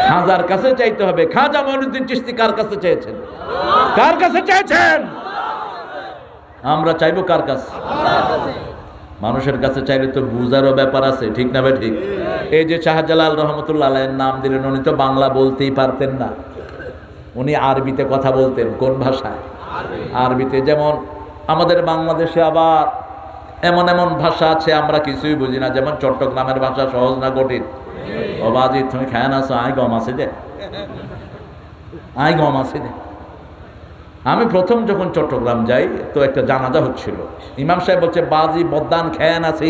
খাজার কাছে চাইতে হবে। খাজা মঈনুদ্দিন চিশতি কার কাছে চেয়েছেন? কার কাছে চেয়েছেন? আমরা চাইবো কার কাছে? মানুষের কাছে চাইলে তো বুঝারও ব্যাপার আছে, ঠিক না ভাই? ঠিক। এই যে শাহজালাল রহমতুল্লাহ আলাইহির নাম দিলেন, উনি তো বাংলা বলতেই পারতেন না, উনি আরবিতে কথা বলতেন। কোন ভাষায়? আরবিতে। যেমন আমাদের বাংলাদেশে আবার এমন এমন ভাষা আছে আমরা কিছুই বুঝি না, যেমন চট্টগ্রামের ভাষা সহজ না কঠিন? ও বাজি তুমি খায় না, আই গম আছে দে, আই গম আছে দে। আমি প্রথম যখন চট্টগ্রাম যাই তো একটা জানাজা হচ্ছিল, ইমাম সাহেব বলছে বাজি বদান খেয়ান আছি,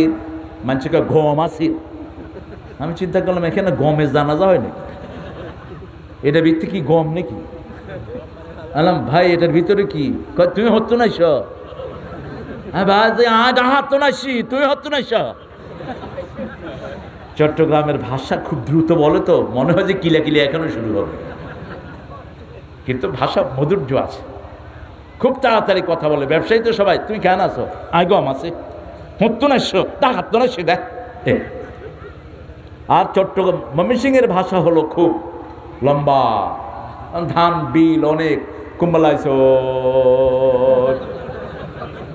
মানুষকে গম আছি। আমি চিন্তা করলাম এখানে গমের জানাজা হয় নাকি, এটার ভিতরে কি গম নাকি? আলাম ভাই এটার ভিতরে কি? তুমি হতো না ভাই, আজ হাত নাইছি, তুই হতো না। চট্টগ্রামের ভাষা খুব দ্রুত বলে তো মনে হয় যে কিলাকিলি এখনো শুরু হবে, কিন্তু ভাষা মধুর্য আছে, খুব তাড়াতাড়ি কথা বলে। ব্যবসায়ী তো সবাই, তুমি কেন আছো? আইগম আছে, হতো না হাত তো না দেখ। আর চট্টগ্রাম ময়মনসিংহের ভাষা হলো খুব লম্বা, ধান বিল অনেক, কুম্বলাইছ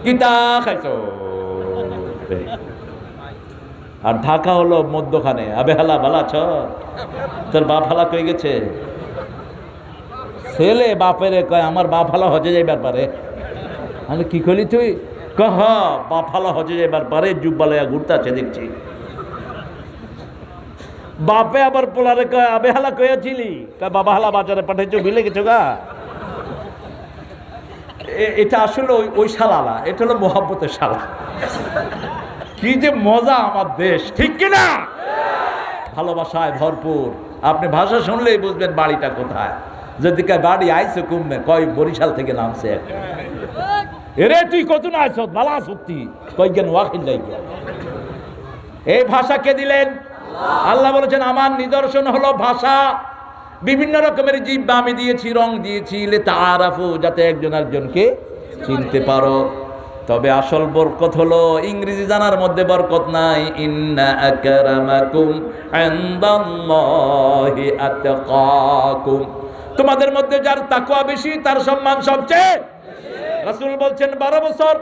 কিতা খাইছ। আর ঢাকা হলো মধ্যখানে, আবে হালা ভালা ছ, তোর বাপ হালা কই গেছে? ছেলে বাপেরে কয় আমার বাপ হালা হজে যাইবার পারে। আমি কি করলি তুই? কহ বাপ হালা হজে যাইবার পারে, জুব্বালয়া ঘুরতে আছে দেখছি। বাপে আবার পোলারে কয় আবে হালা কয়েছিলি, বাবা হালা বাজারে পাঠাইছো, ভুলে গেছো গা। এটা আসলে ওই শালা, এটা হলো মোহাব্বতের শালা। কি যে মজা আমার দেশ, ঠিক কিনা? ভালোবাসায় ভরপুর। আপনি ভাষা শুনলেই বুঝবেন বাড়িটা কোথায়। যদি গাড়ি আইসে কমবে, কয় বরিশাল থেকে নামছে। এরে তুই কত না আইস, ভালো সত্যি কয়েকজন ওয়াকিল যাই। এই ভাষা কে দিলেন? আল্লাহ বলেছেন আমার নিদর্শন হলো ভাষা। বিভিন্ন রকমের জিহ্বা আমি দিয়েছি, রং দিয়েছি, লিতাআরাফু, যাতে একজন একজনকে চিনতে পারো। তবে আসল বরকত হলো ইংরেজি জানার মধ্যে বরকত নাই। ইন্না আকরামাকুম ইনদাল্লাহি আতকাকুম, তোমাদের মধ্যে যার তাকওয়া বেশি তার সম্মান সবচেয়ে। রাসূল বলছেন 12 বছর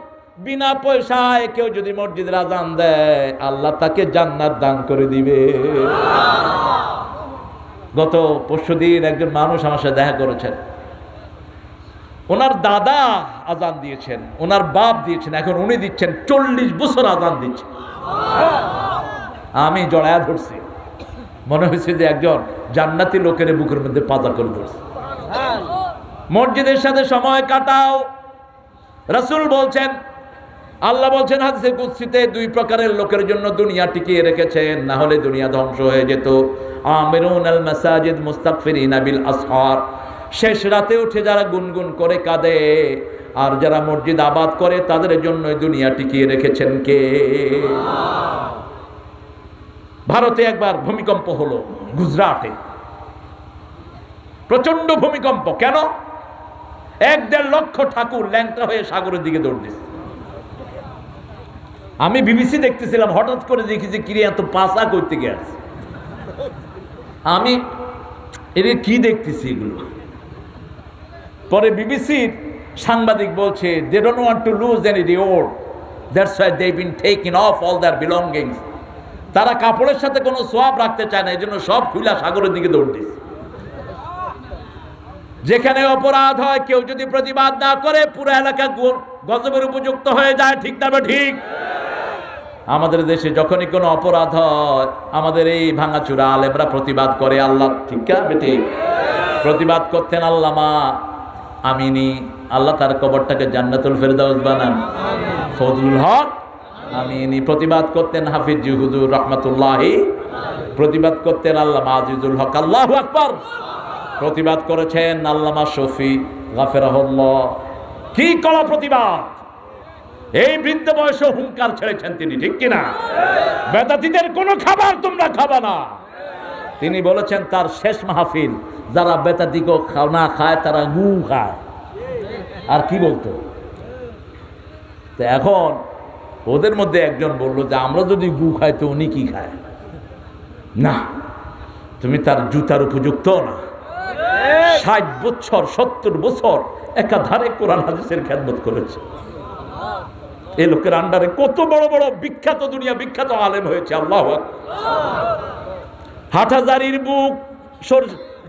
বিনা পয়সায় কেউ যদি মসজিদের আজান দেয় আল্লাহ তাকে জান্নাত দান করে দিবে। গত পরশুদিন একজন মানুষ আমার সাথে দেখা করেছেন, ওনার দাদা আজান দিয়েছেন, ওনার বাপ দিয়েছেন, এখন উনি দিচ্ছেন, 40 বছর আজান দিচ্ছেন। আমি জড়ায়া ধরছি, মনে হয়েছে যে একজন জান্নাতি লোকের বুকের মধ্যে পাতা করে ধরছে। মসজিদের সাথে সময় কাটাও। রাসূল বলছেন, আল্লাহ বলছেন হাদিসে কুদসিতে, 2 প্রকারের লোকের জন্য দুনিয়া টিকিয়ে রেখেছেন, না হলে দুনিয়া ধ্বংস হয়ে যেত। আমিরুন আল মাসাজিদ মুস্তাগফিরিনা বিল আসহার, শেষ রাতে উঠে যারা গুনগুন করে কাঁদে, আর যারা মসজিদ আবাদ করে তাদের জন্য দুনিয়া টিকিয়ে রেখেছেন কে? ভারতে একবার ভূমিকম্প হলো, গুজরাটে প্রচন্ড ভূমিকম্প। কেন? 1.5 লক্ষ ঠাকুর ল্যাংটা হয়ে সাগরের দিকে দৌড় দিচ্ছে। আমি বিবিসি দেখতেছিলাম, হঠাৎ করে দেখি যে কিরে এত পাসা করতে গেছে। আমি এর কি দেখতেছি এগুলো। পরে বিবিসির সাংবাদিক বলছে, they don't want to lose any reward, that's why they've been taking off all their belongings. তারা কাপড়ের সাথে কোনো সোয়াব রাখতে চায় না, এই জন্য সব খুলা সাগরের দিকে দৌড় দিচ্ছে। যেখানে অপরাধ হয় কেউ যদি প্রতিবাদ না করে পুরো এলাকা গজবের উপযুক্ত হয়ে যায়। ঠিক না ঠিক? আমাদের দেশে যখনই কোনো অপরাধ হয় আমাদের এই ভাঙাচুরা আলেমরা প্রতিবাদ করে। আল্লাহ ঠিক বেটে প্রতিবাদ করতেন আল্লামা আমিনী, আল্লাহ তার কবরটাকে জান্নাতুল ফেরদাউস বানান। ফজলুল হক আমিনী প্রতিবাদ করতেন। হাফিজ জি হুজুর রহমাতুল্লাহি প্রতিবাদ করতেন। আল্লামা আজিজুল হক আল্লাহু আকবার প্রতিবাদ করেছেন। আল্লামা শফি গাফেরাহুল্লাহ কি কলা প্রতিবাদ! এই বৃদ্ধ বয়সে হুঙ্কার ছেড়েছেন তিনি। ঠিক কিনা? বেদাতীদের কোনো খাবার তোমরা খাবা না। তিনি বলেছেন তার শেষ মাহফিল, যারা বেদাতিকে না খায় তারা গু খায়। আর কি বলতো? তো এখন ওদের মধ্যে একজন বলল যে আমরা যদি গু খাই তো উনি কি খায়? না, তুমি তার জুতার উপযুক্ত না। 60 বছর 70 বছর একাধারে কোরআন হাদিসের খেদমত করেছে। এই লোকের আন্ডারে কত বড় বড় বিখ্যাত, দুনিয়া বিখ্যাত আলেম হয়েছে। আল্লাহু আকবার। হাটহাজারীর বুক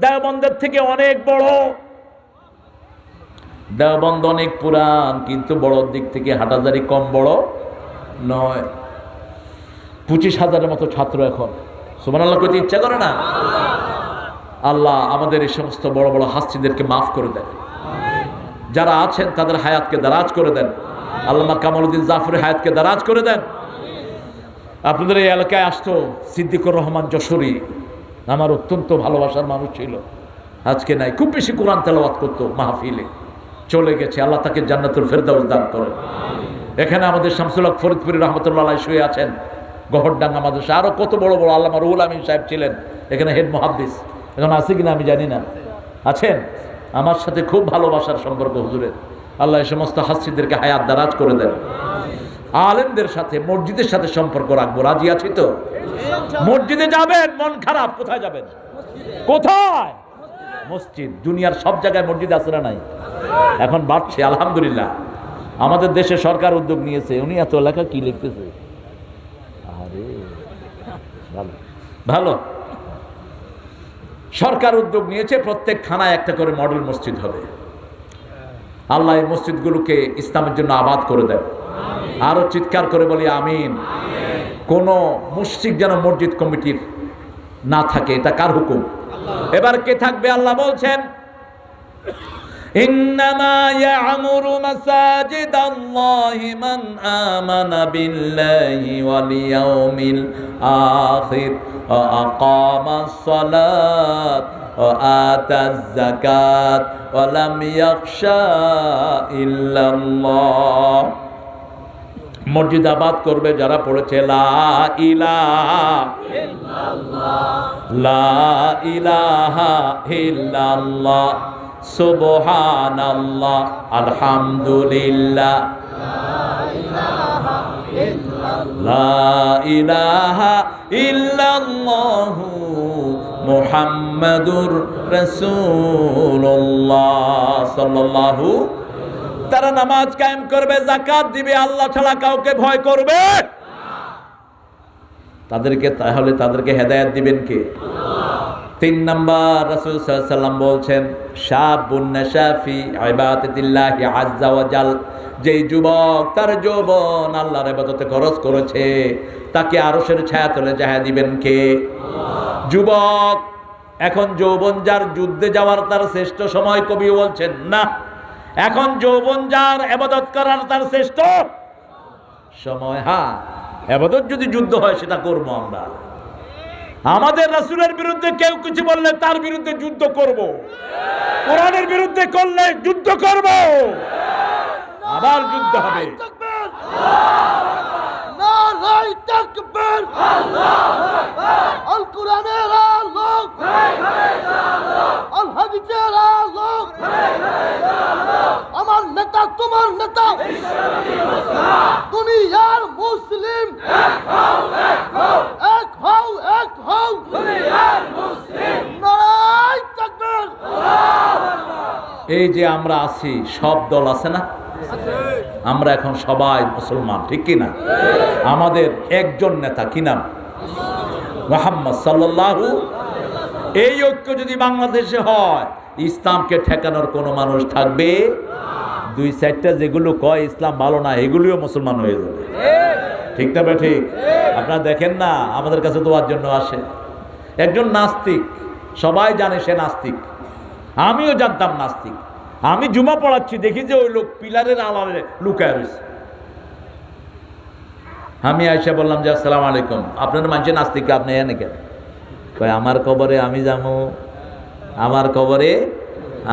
দেওবন্দের থেকে অনেক বড়। দেওবন্দ অনেক পুরান, কিন্তু বড় দিক থেকে হাটহাজারী কম বড় নয়। 25,000-এর মতো ছাত্র এখন। সুবহানাল্লাহ কইতে ইচ্ছা করে না? আল্লাহ আমাদের এই সমস্ত বড় বড় হাস্তিদেরকে মাফ করে দেন। যারা আছেন তাদের হায়াতকে দারাজ করে দেন। আল্লামা কামালউদ্দিন জাফরের হায়াতকে দারাজ করে দেন। আপনাদের এই এলাকায় আসতো সিদ্দিকুর রহমান যশোরী, আমার অত্যন্ত ভালোবাসার মানুষ ছিল। আজকে নাই, খুব বেশি কোরআন তেলাওয়াত করতো মাহফিলে, চলে গেছে। আল্লাহ তাকে জান্নাতুল ফেরদাউস দান করেন। এখানে আমাদের শামসুল হক ফরিদপুরি রহমতুল্লাহ আলাইহি শুয়ে আছেন গহরডাঙ্গা মাদ্রাসা। আরো কত বড় বড় আল্লামা রুহুল আমিন সাহেব ছিলেন এখানে হেড মুহাদ্দিস। এখন আছে কিনা আমি জানি না, আছেন। আমার সাথে খুব ভালোবাসার সম্পর্ক হুজুরের। আল্লাহ এই সমস্ত হাসিদেরকে হায়াত দারাজ করে দেন। আলেমদের সাথে মসজিদের সাথে সম্পর্ক রাখবো। রাজি আছি তো? মসজিদে যাবেন, মন খারাপ কোথায় যাবেন? কোথায়? মসজিদ। দুনিয়ার সব জায়গায় মসজিদ আছে না নাই? এখন বাড়ছে আলহামদুলিল্লাহ। আমাদের দেশে সরকার উদ্যোগ নিয়েছে। উনি এত লেখা কি লিখতেছে? আরে ভালো ভালো, সরকার উদ্যোগ নিয়েছে প্রত্যেক থানায় একটা করে মডেল মসজিদ হবে। আল্লাহ এই মসজিদগুলোকে ইসলামের জন্য আবাদ করে দেন। আরো চিৎকার করে বলি আমিন। কোন মুশরিক যেন মসজিদ কমিটির না থাকে। এটা কার হুকুম? এবার কে থাকবে? আল্লাহ বলছেন ইন্নামা ইয়া'মুরু মাসাজিদাল্লাহি মান আমানা বিল্লাহি ওয়াল ইয়াউমিল আখির ওয়া আকামাস সালাত ওয়া আতাজ যাকাত ওয়া লাম ইয়াখশা ইল্লাল্লাহ। মসজিদ আবাদ করবে যারা পড়েছে লা ইলাহা ইল্লাল্লাহ, লা ইলাহা ইল্লাল্লাহ, সুবহানাল্লাহ, আলহামদুলিল্লাহ, লা ইলাহা ইল্লাল্লাহু মুহাম্মাদুর রাসূলুল্লাহ সাল্লাল্লাহু। তারা নামাজ কায়েম করবে, যাকাত দিবে, আল্লাহ ছাড়া কাউকে ভয় করবে। তাদেরকে হেদায়েত দিবেন কে? 3 নাম্বার, রাসূল সাল্লাল্লাহু আলাইহি ওয়াসাল্লাম বলছেন, শাবুন নাশা ফি ইবাদাতিল্লাহি আযজা ওয়া জাল, যেই যুবক তার যৌবন আল্লাহর ইবাদতে খরচ করেছে, তাকে আরশের ছায়াতলে জায়গা দিবেন কে? যুবক। এখন যৌবন যার, যুদ্ধে যাওয়ার তার শ্রেষ্ঠ সময়, কবি বলছেন না, এখন যৌবন যার, ইবাদত করার তার শ্রেষ্ঠ সময়। হ্যাঁ, ইবাদত যদি যুদ্ধ হয় সেটা করবো আমরা। আমাদের রাসূলের বিরুদ্ধে কেউ কিছু বললে তার বিরুদ্ধে যুদ্ধ করব, কোরআনের বিরুদ্ধে করলে যুদ্ধ করব, আবার যুদ্ধ হবে। নারায়ে তাকবীর, আল্লাহু আকবার, আল কোরআনের আলো, আল হাদিসের আলো, আমার নেতা তোমার নেতা, দুনিয়ার মুসলিম এক হও, এক হও, দুনিয়ার মুসলিম, নারায়ে তাকবীর। এই যে আমরা আছি, সব দল আছে না, আমরা এখন সবাই মুসলমান, ঠিক কি না? আমাদের একজন নেতা, কি নাম? মুহাম্মদ সাল্লাল্লাহু। এই ঐক্য যদি বাংলাদেশে হয়, ইসলামকে ঠেকানোর কোনো মানুষ থাকবে? 2-4টা যেগুলো কয় ইসলাম ভালো না, এগুলিও মুসলমান হয়ে যাবে, ঠিক না? ঠিক। আপনারা দেখেন না, আমাদের কাছে দোয়ার জন্য আসে একজন নাস্তিক, সবাই জানে সে নাস্তিক, আমিও জানতাম নাস্তিক। আমি জুমা পড়াচ্ছি, দেখি যে ওই লোক পিলারের আড়ালে লুকায় রয়েছে। আমি আয়েশা বললাম যে আসসালামু আলাইকুম, আপনার মানছে নাস্তিক, আপনি এনে কেন? কয় আমার কবরে আমি যাবো, আমার কবরে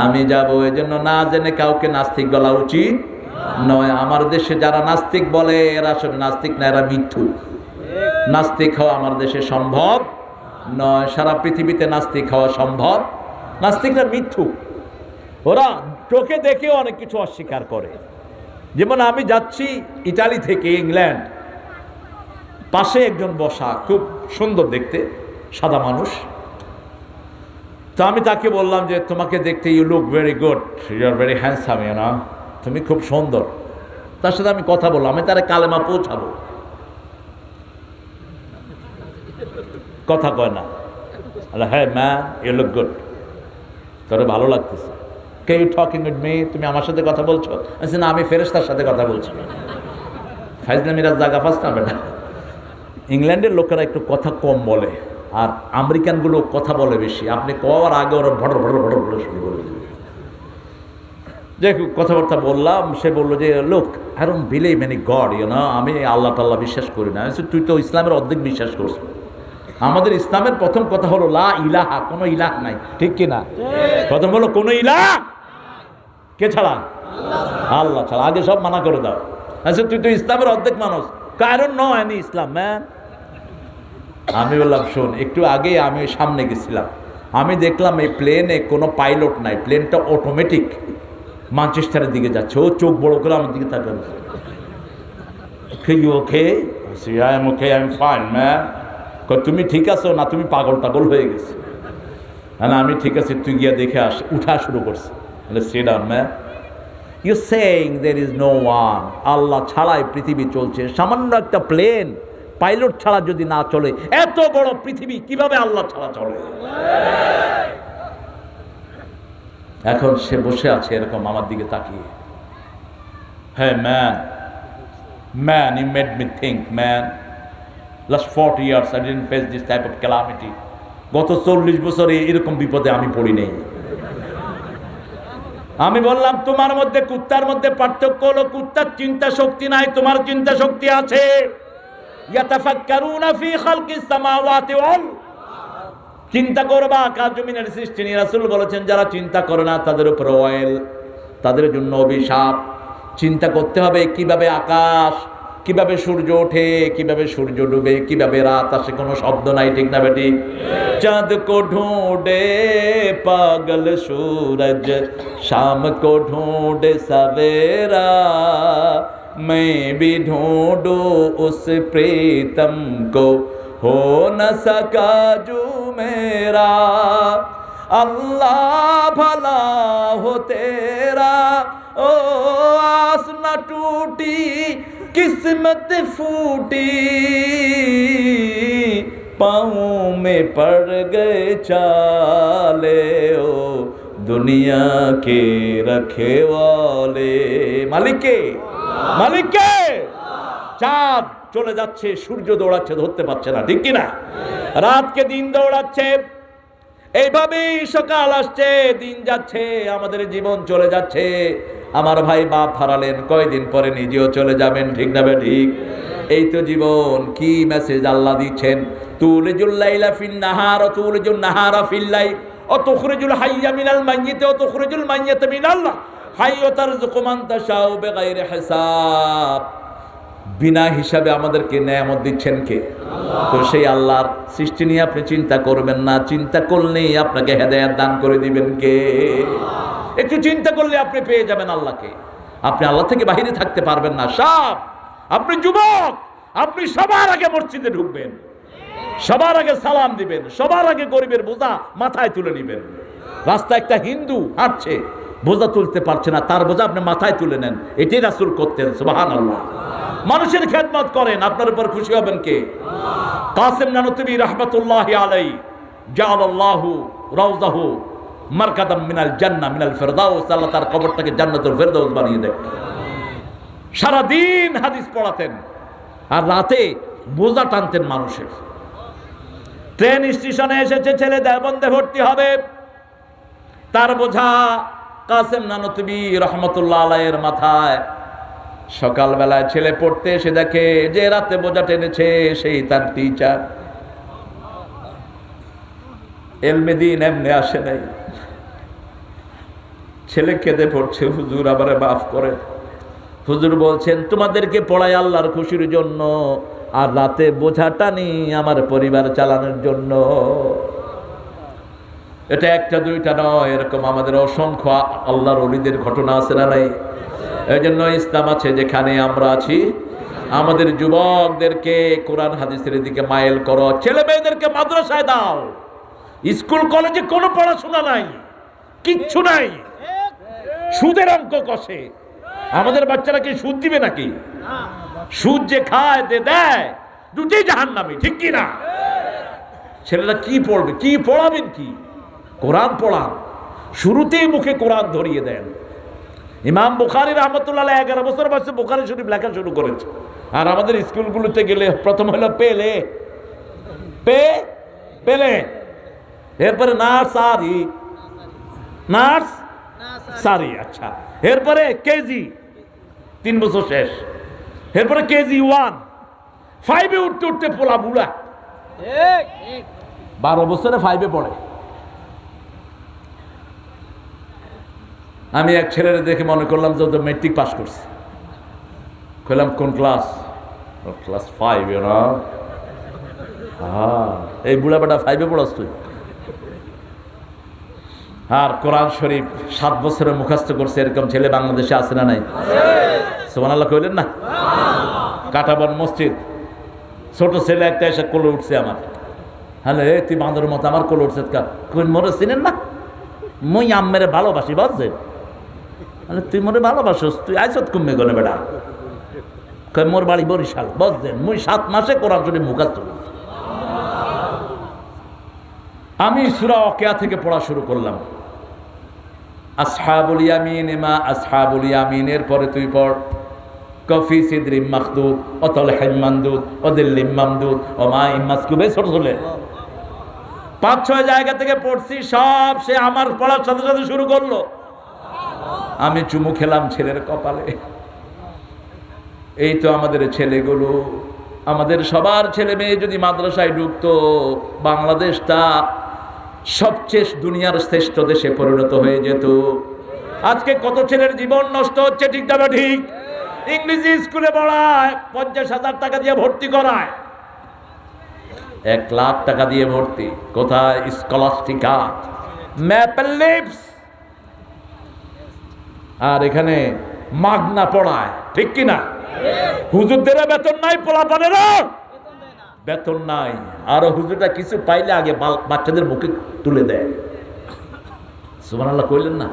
আমি যাব, এই জন্য না জেনে কাউকে নাস্তিক বলা উচিত নয়। আমার দেশে যারা নাস্তিক বলে এরা আসলে নাস্তিক না, এরা মিথ্যুক। নাস্তিক হওয়া আমার দেশে সম্ভব নয়, সারা পৃথিবীতে নাস্তিক হওয়া সম্ভব। নাস্তিকরা মিথ্যুক, ওরা চোখে দেখে অনেক কিছু অস্বীকার করে। যেমন আমি যাচ্ছি ইতালি থেকে ইংল্যান্ড, পাশে একজন বসা, খুব সুন্দর দেখতে, সাদা মানুষ। তো আমি তাকে বললাম যে তোমাকে দেখতে, you look very good, you are very handsome, you না, তুমি খুব সুন্দর। তার সাথে আমি কথা বললাম, আমি তারা কালেমা পৌঁছাবো, কথা কয় না। হ্যাঁ ম্যান, ইউ লুক গুড, তোরে ভালো লাগতেছে। K U talking with me, তুমি আমার সাথে কথা বলছো? আমি না, আমি ফেরেশতার সাথে কথা বলছি। ফাইজলামিরা জায়গা ফার্স্ট না বেটা। ইংল্যান্ডের লোকেরা একটু কথা কম বলে, আর আমেরিকানগুলো কথা বলে বেশি। আপনি কওয়ার আগে ওরা ভটর ভটর ভটর ভটর শুরু করে দেবে। যে কথাবার্তা বললাম, সে বললো যে লোক, I don't believe in God, you know, আমি আল্লাহ টাল্লাহ বিশ্বাস করি না। তুই তো ইসলামের অর্ধেক বিশ্বাস করছো। আমাদের ইসলামের প্রথম কথা হলো লা ইলাহা, কোনো ইলাহ নাই, ঠিক কি না? প্রথম হলো কোনো ইলাহ, কে ছাড়া? আল্লাহ ছাড়া। আগে সব মানা করে দাও। আচ্ছা তুই তো ইসলামের অর্ধেক মানুষ, কারণ নয় ইসলাম ম্যান। আমি বললাম শোন, একটু আগে আমি সামনে গেছিলাম, আমি দেখলাম এই প্লেনে কোনো পাইলট নাই, প্লেনটা অটোমেটিক ম্যানচেস্টারের দিকে যাচ্ছে। ও চোখ বড় করে আমার দিকে তাকাল। Okay, I am okay, I am fine man. তুমি ঠিক আছো না তুমি পাগল টাগল হয়ে গেছো? না আমি ঠিক আছি, তুই গিয়া দেখে আস। উঠা শুরু করছে। Sit down man, you saying there is no one, Allah ছাড়াই পৃথিবী চলছে। সামান্য একটা প্লেন পাইলট ছাড়া যদি না চলে, এত বড় পৃথিবী কিভাবে আল্লাহ ছাড়া চলে? এখন সে বসে আছে এরকম আমার দিকে তাকিয়ে। হ্যাঁ man, you made me think, man. Last 40 years I didn't face this type of calamity. গত 40 বছরে এরকম বিপদে আমি পড়ি নাই। আমি বললাম তোমার মধ্যে কুত্তার মধ্যে পার্থক্য হলো, কুত্তার চিন্তা শক্তি নাই, তোমার চিন্তা শক্তি আছে। ইয়াতাফাক্কারুনা ফি খালকিস সামাওয়াতি ওয়াল, চিন্তা করবা আকাশ জমিনের সৃষ্টি নিয়ে। রাসূল বলেছেন যারা চিন্তা করে না তাদের উপর ওয়াইল, তাদের জন্য অভিশাপ। চিন্তা করতে হবে কিভাবে আকাশ কিভাবে সূর্য ওঠে, কিভাবে সূর্য ডুবে, কিভাবে রাত আসে, কোনো শব্দ নাই, ঠিক না বেটি? চাঁদ কো ঢুঁডে পাগল সূরজ, শাম কো ঢুঁডে সवेरा, मैं भी ढूंढूं उस प्रीतम को, हो न सका जो मेरा। अल्लाह भला हो तेरा, ओ आस न टूटी किस्मत फूटी, पाँव में पड़ गए चाले, ओ दुनिया के रखे वाले। मालिके মালিককে। চাঁদ চলে যাচ্ছে, সূর্য দৌড়াচ্ছে, ধরতে পারছে না, ঠিক কিনা? রাতকে দিন দৌড়াচ্ছে, এইভাবেই সকাল আসছে, দিন যাচ্ছে, আমাদের জীবন চলে যাচ্ছে। আমার ভাই বাপ হারালেন, কয়দিন পরে নিজেও চলে যাবেন, ঠিক না বে ঠিক? এই তো জীবন। কি মেসেজ আল্লাহ দিচ্ছেন? তুলিজুল লাইলা ফিন নাহার ওয়া তুলিজুন নাহারা ফিল লাইল ওয়া তুখরিজুল হাইয়া মিনাল মাইয়িত ওয়া তুখরিজুল মাইয়িতা মিনাল হাই ওয়া তারযুকু মান তাশাউ বিগাইরি হিসাব। বিনা হিসাবে আমাদেরকে নেয়ামত দিচ্ছেন কে? তো সেই আল্লাহর সৃষ্টি নিয়ে আপনি চিন্তা করবেন না, চিন্তা করলেই আপনাকে হেদায়েত দান করে দিবেন কে? একটু চিন্তা করলে আপনি পেয়ে যাবেন আল্লাহকে। আপনি আল্লাহ থেকে বাহিরে থাকতে পারবেন না। সব আপনি যুবক, আপনি সবার আগে মসজিদে ঢুকবেন, সবার আগে সালাম দিবেন, সবার আগে গরিবের বোঝা মাথায় তুলে নেবেন। রাস্তায় একটা হিন্দু হাঁটছে, বোঝা তুলতে পারছে না, তার বোঝা আপনি মাথায় তুলে নেন। এটাই রাসূল করতেন, সুবহানাল্লাহ। মানুষের খেদমত করেন, আপনার উপর খুশি হবেন কে? কাসেম নানুতুবি রাহমাতুল্লাহি আলাইহি জাআলাল্লাহু রাউযাহু মারকাদাম মিনাল জান্নাহ মিনাল ফিরদাউস। আল্লাহ তার কবরটাকে জান্নাতুল ফিরদাউস বানিয়ে দেয়। সারা দিন হাদিস পড়াতেন আর রাতে বোঝা টানতেন মানুষের। ট্রেন স্টেশনে এসেছে, ছেলে দেওবন্দে ভর্তি হবে, তার বোঝা কাসেম নানুতুবি রাহমাতুল্লাহ আলাইহির মাথায়। সকালবেলায় ছেলে পড়তে এসে দেখে যে রাতে বোঝা টেনেছে সেই তার টিচার। এলমে দিন এমনি আসে নাই। ছেলে কেঁদে পড়ছে, হুজুর আমারে মাফ করে। হুজুর বলছেন, তোমাদেরকে পড়াই আল্লাহর খুশির জন্য, আর রাতে বোঝা টানি আমার পরিবার চালানোর জন্য। এটা একটা দুইটা নয়, এরকম আমাদের অসংখ্য আল্লাহর ওলিদের ঘটনা আছে না নাই? এই জন্য ইসলাম আছে যেখানে আমরা আছি। আমাদের যুবকদেরকে কোরআন হাদিসের দিকে মাইল করো, ছেলে মেয়েদেরকে মাদ্রাসায় দাও। স্কুল কলেজে কোনো পড়াশোনা নাই, কিচ্ছু নাই, সুদের অঙ্ক কষে। আমাদের বাচ্চারা কি সুদ দিবে নাকি? সুদ যে খায় দেয়, দুটোই জাহান্নামী, ঠিক কি না? ছেলেরা কি পড়বে, কি পড়াবেন? কি কোরআন পড়ান, শুরুতেই মুখে কোরআন ধরিয়ে দেন। ইমাম বুখারী রাহমাতুল্লাহ আলাইহি 11 বছর বয়সে বুখারী শরীফ লেখা শুরু করেছে। আর আমাদের স্কুলগুলোতে গেলে প্রথম হলো পেলে, পেলে, এরপরে নার্সারি, আচ্ছা, এরপরে কেজি, 3 বছর শেষ, এরপরে কেজি 1, 5-এ উঠতে উঠতে পোলা বুড়া, 12 বছরে 5-এ পড়ে। আমি এক ছেলের দেখে মনে করলাম যে মেট্রিক পাস করছে। কইলাম কোন ক্লাস? ক্লাস 5। এই বুড়া বেটা 5-এ পড়াস তুই? আর কোরআন শরীফ 7 বছরে মুখস্থ করছে, এরকম ছেলে বাংলাদেশে আছে না নাই? সুবহানাল্লাহ কইলেন না? কাটাবন মসজিদ, ছোট ছেলে একটা এসে কোলে উঠছে আমার। হ্যালো, তুই বাঁদরের মতো আমার কোলে উঠছে কা? কই মোরে চিনেন না? মুই আম্মেরে ভালোবাসি, বুঝছেন? তুই মোরে ভালোবাসস, তুই আইসত কমে গেলে বেটা। কই মোর বাড়ি বরিশাল, বুঝছেন? মুই 7 মাসে কোরআন শরীফ মুখস্থ করছি। আমি সূরা ওয়াকিয়া থেকে পড়া শুরু করলাম। আসহাবুল ইয়ামিন মা আসহাবুল ইয়ামিনের পরে তুই পড় কফি সিদরিম মাখদুদ ওয়া তালহিম মামদুদ ওয়া দিল্লিম মামদুদ ওয়া মাইম মাসকুবে। ছোট ছোট 5-6 জায়গা থেকে পড়ছি, সব সে আমার পড়ার সাথে সাথে শুরু করলো। আমি চুমু খেলাম ছেলের কপালে। এই তো আমাদের ছেলেগুলো, আমাদের সবার ছেলে মেয়ে যদি মাদ্রাসায় ঢুকতো, বাংলাদেশটা সবচেয়ে দুনিয়ার শ্রেষ্ঠ দেশে পরিণত হয়ে যেত। আজকে কত ছেলের জীবন নষ্ট হচ্ছে, ঠিক না ঠিক? ইংরেজি স্কুলে পড়ায়, 50,000 টাকা দিয়ে ভর্তি করায়, 1 লাখ টাকা দিয়ে ভর্তি। কোথায়? Scholastica, maple leaves. আর এখানে মাগনা পড়ায়, ঠিক কিনা? হুজুরদের বেতন নাই, পোলাপানেরও বেতন নাই। আর হুজুরটা কিছু পাইলে আগে বাচ্চাদের মুখে তুলে দেয়। সুবহানাল্লাহ কইলেন না?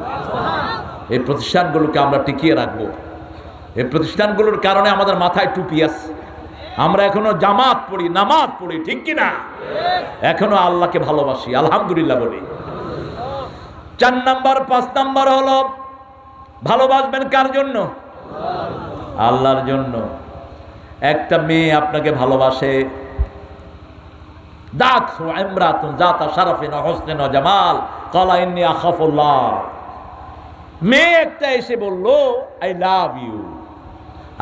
এই প্রতিষ্ঠানগুলোকে আমরা টিকিয়ে রাখবো। এই প্রতিষ্ঠানগুলোর কারণে আমাদের মাথায় টুপি আছে, আমরা এখনো জামাত পড়ি, নামাজ পড়ি, ঠিক কিনা? এখনো আল্লাহকে ভালোবাসি, আলহামদুলিল্লাহ বলি। 4 নাম্বার, 5 নাম্বার হলো ভালোবাসবেন কার জন্য? আল্লাহর জন্য। একটা মেয়ে আপনাকে ভালোবাসে, দাতু ইমরাতুন যাতা শারাফিন ওয়া হুসনিন ওয়া জামাল ক্বালা ইন্নী আখাফুল্লাহ। মেয়ে একটা এসে বলল আই লাভ ইউ,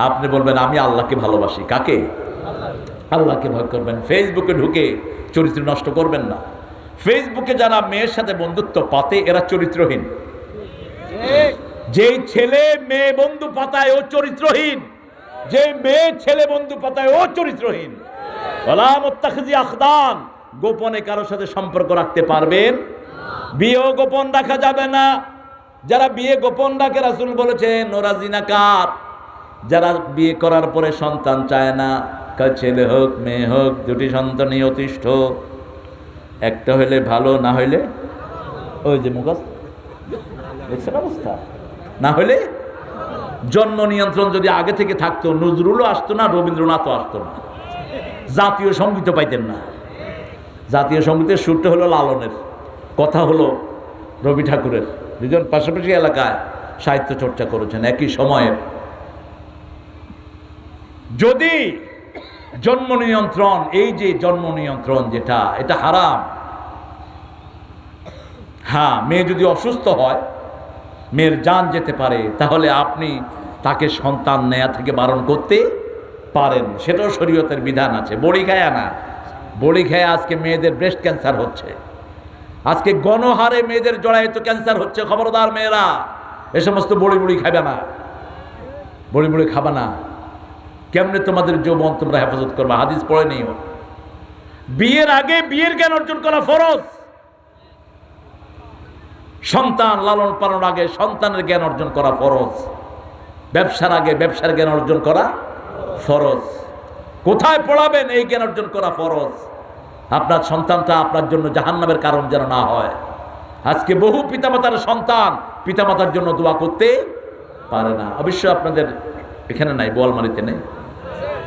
আপনি বলবেন আমি আল্লাহকে ভালোবাসি। কাকে? আল্লাহকে ভয় করবেন। ফেসবুকে ঢুকে চরিত্র নষ্ট করবেন না। ফেসবুকে যারা মেয়ের সাথে বন্ধুত্ব পাতে এরা চরিত্রহীন। যেই ছেলে মেয়ে বন্ধু পাতায় ও চরিত্রহীন, যে মেয়ে ছেলে বন্ধু পাতায় ও চরিত্রহীন। ওয়ালা মুত্তাখিজি আখদান, গোপনে কারোর সাথে সম্পর্ক রাখতে পারবেন, বিয়েও গোপন রাখা যাবে না। যারা বিয়ে গোপন রাখে রাসূল বলেছেন ওরা জিনাকার। যারা বিয়ে করার পরে সন্তান চায় না, ছেলে হোক মেয়ে হোক, 2টি সন্তানই অতিষ্ঠ। একটা হইলে ভালো, না হইলে ওই যে মুখস্থ, দেখছেন অবস্থা, না হইলে জন্ম নিয়ন্ত্রণ যদি আগে থেকে থাকতো, নজরুলও আসতো না, রবীন্দ্রনাথও আসতো না, জাতীয় সঙ্গীতও পাইতেন না। জাতীয় সঙ্গীতের সুরটা হলো লালনের, কথা হলো রবি ঠাকুরের। দুজন পাশাপাশি এলাকায় সাহিত্য চর্চা করেছেন একই সময়ে। যদি জন্ম নিয়ন্ত্রণ, এই যে জন্ম নিয়ন্ত্রণ যেটা, এটা হারাম। হ্যাঁ, মেয়ে যদি অসুস্থ হয়, মেয়ের জান যেতে পারে, তাহলে আপনি তাকে সন্তান নেয়া থেকে বারণ করতে পারেন, সেটাও শরীয়তের বিধান আছে। বড়ি খায় না, বড়ি খায় আজকে মেয়েদের ব্রেস্ট ক্যান্সার হচ্ছে, আজকে গণহারে মেয়েদের জরায়ুতে ক্যান্সার হচ্ছে। খবরদার মেয়েরা, এ সমস্ত বড়ি বড়ি খাবে না, বড়ি বড়ি খাবে না। কেমনে তোমাদের যৌবন তোমরা হেফাজত করবে? হাদিস পড়ে নিও। বিয়ের আগে বিয়ের জ্ঞান অর্জন করা ফরজ। সন্তান লালন পালন আগে সন্তানের জ্ঞান অর্জন করা ফরজ। ব্যবসার আগে ব্যবসার জ্ঞান অর্জন করা ফরজ। কোথায় পড়াবেন এই জ্ঞান অর্জন করা ফরজ। আপনার সন্তানটা আপনার জন্য জাহান্নামের কারণ যেন না হয়। আজকে বহু পিতামাতার সন্তান পিতামাতার জন্য দোয়া করতে পারে না। অবশ্য আপনাদের এখানে নাই, বোয়ালমারিতে নেই,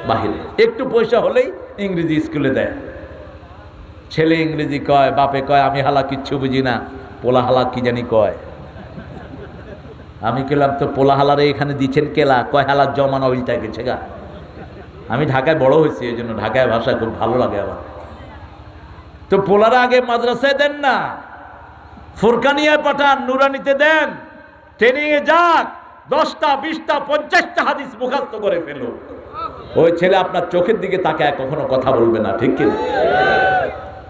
বাহিরে। একটু পয়সা হলেই ইংরেজি স্কুলে দেয়। ছেলে ইংরেজি কয়, বাপে কয় আমি হালা কিচ্ছু বুঝি না, পোলা হালা কি জানি কয়। আমি কেলাম তো পোলা হালারে এখানে দিচ্ছেন কেলা, কয় হালার জমানা উল্টা গেছে গা। আমি ঢাকায় বড় হয়েছি, এই জন্য ঢাকায় ভাষা খুব ভালো লাগে আমার। তো পোলারা আগে মাদ্রাসায় দেন না, ফুরকানিয়ায় পাঠান, নুরানিতে দেন, ট্রেনিংয়ে যাক, 10টা 20টা 50টা হাদিস মুখস্থ করে ফেলো। ওই ছেলে আপনার চোখের দিকে তাকায় কখনো কথা বলবে না, ঠিক কিনা?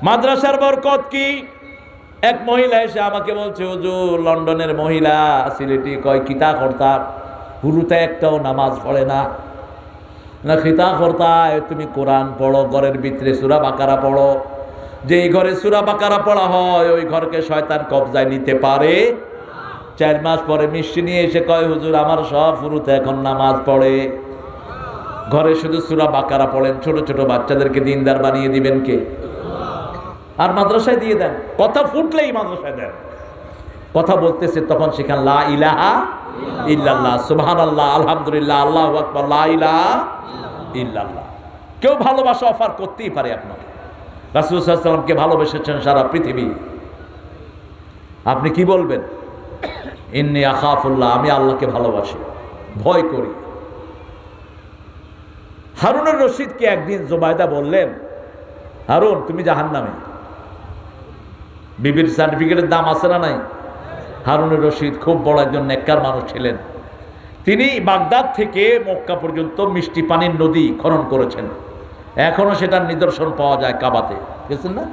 মাদ্রাসার বরকত কি? এক মহিলা এসে আমাকে বলছে, হুজুর লন্ডনের মহিলা সিলেটি, কয় কিতা করতা, হুরুতে একটাও নামাজ পড়ে না। না খিতা করতা, তুমি কোরআন পড়ো, ঘরের ভিতরে সূরা বাকারা পড়ো। যেই ঘরে সূরা বাকারা পড়া হয় ওই ঘরকে শয়তান কবজায় নিতে পারে। 4 মাস পরে মিষ্টি নিয়ে এসে কয়, হুজুর আমার সব হুরুতে এখন নামাজ পড়ে, ঘরে শুধু সূরা বাকারা পড়েন। ছোট ছোট বাচ্চাদেরকে দিনদার বানিয়ে দিবেন কে? আর মাদ্রাসায় দিয়ে দেন, কথা ফুটলেই মাদ্রাসায় দেন। কথা বলতেছে তখন সেখানে লা ইলাহা ইল্লাল্লাহ, সুবহানাল্লাহ, আলহামদুলিল্লাহ, আল্লাহু আকবার, লা ইলাহা ইল্লাল্লাহ। কেউ ভালোবাসা অফার করতেই পারে আপনাকে। রাসূল সাল্লাল্লাহু আলাইহি ওয়াসাল্লামকে ভালোবেসেছেন সারা পৃথিবী। আপনি কি বলবেন? ইন্নী আখাফুল্লাহ, আমি আল্লাহকে ভালোবাসি, ভয় করি। হারুনুর রশিদকে একদিন জুবাইদা বললেন, হারুন তুমি জাহান্নামে। বিবির সার্টিফিকেটের দাম আছে না নাই? হারুনুর রশিদ খুব বড় একজন নেককার মানুষ ছিলেন। তিনি বাগদাদ থেকে মক্কা পর্যন্ত মিষ্টি পানির নদী খনন করেছেন। এখনো সেটার নিদর্শন পাওয়া যায় কাবাতে, গেছেন না?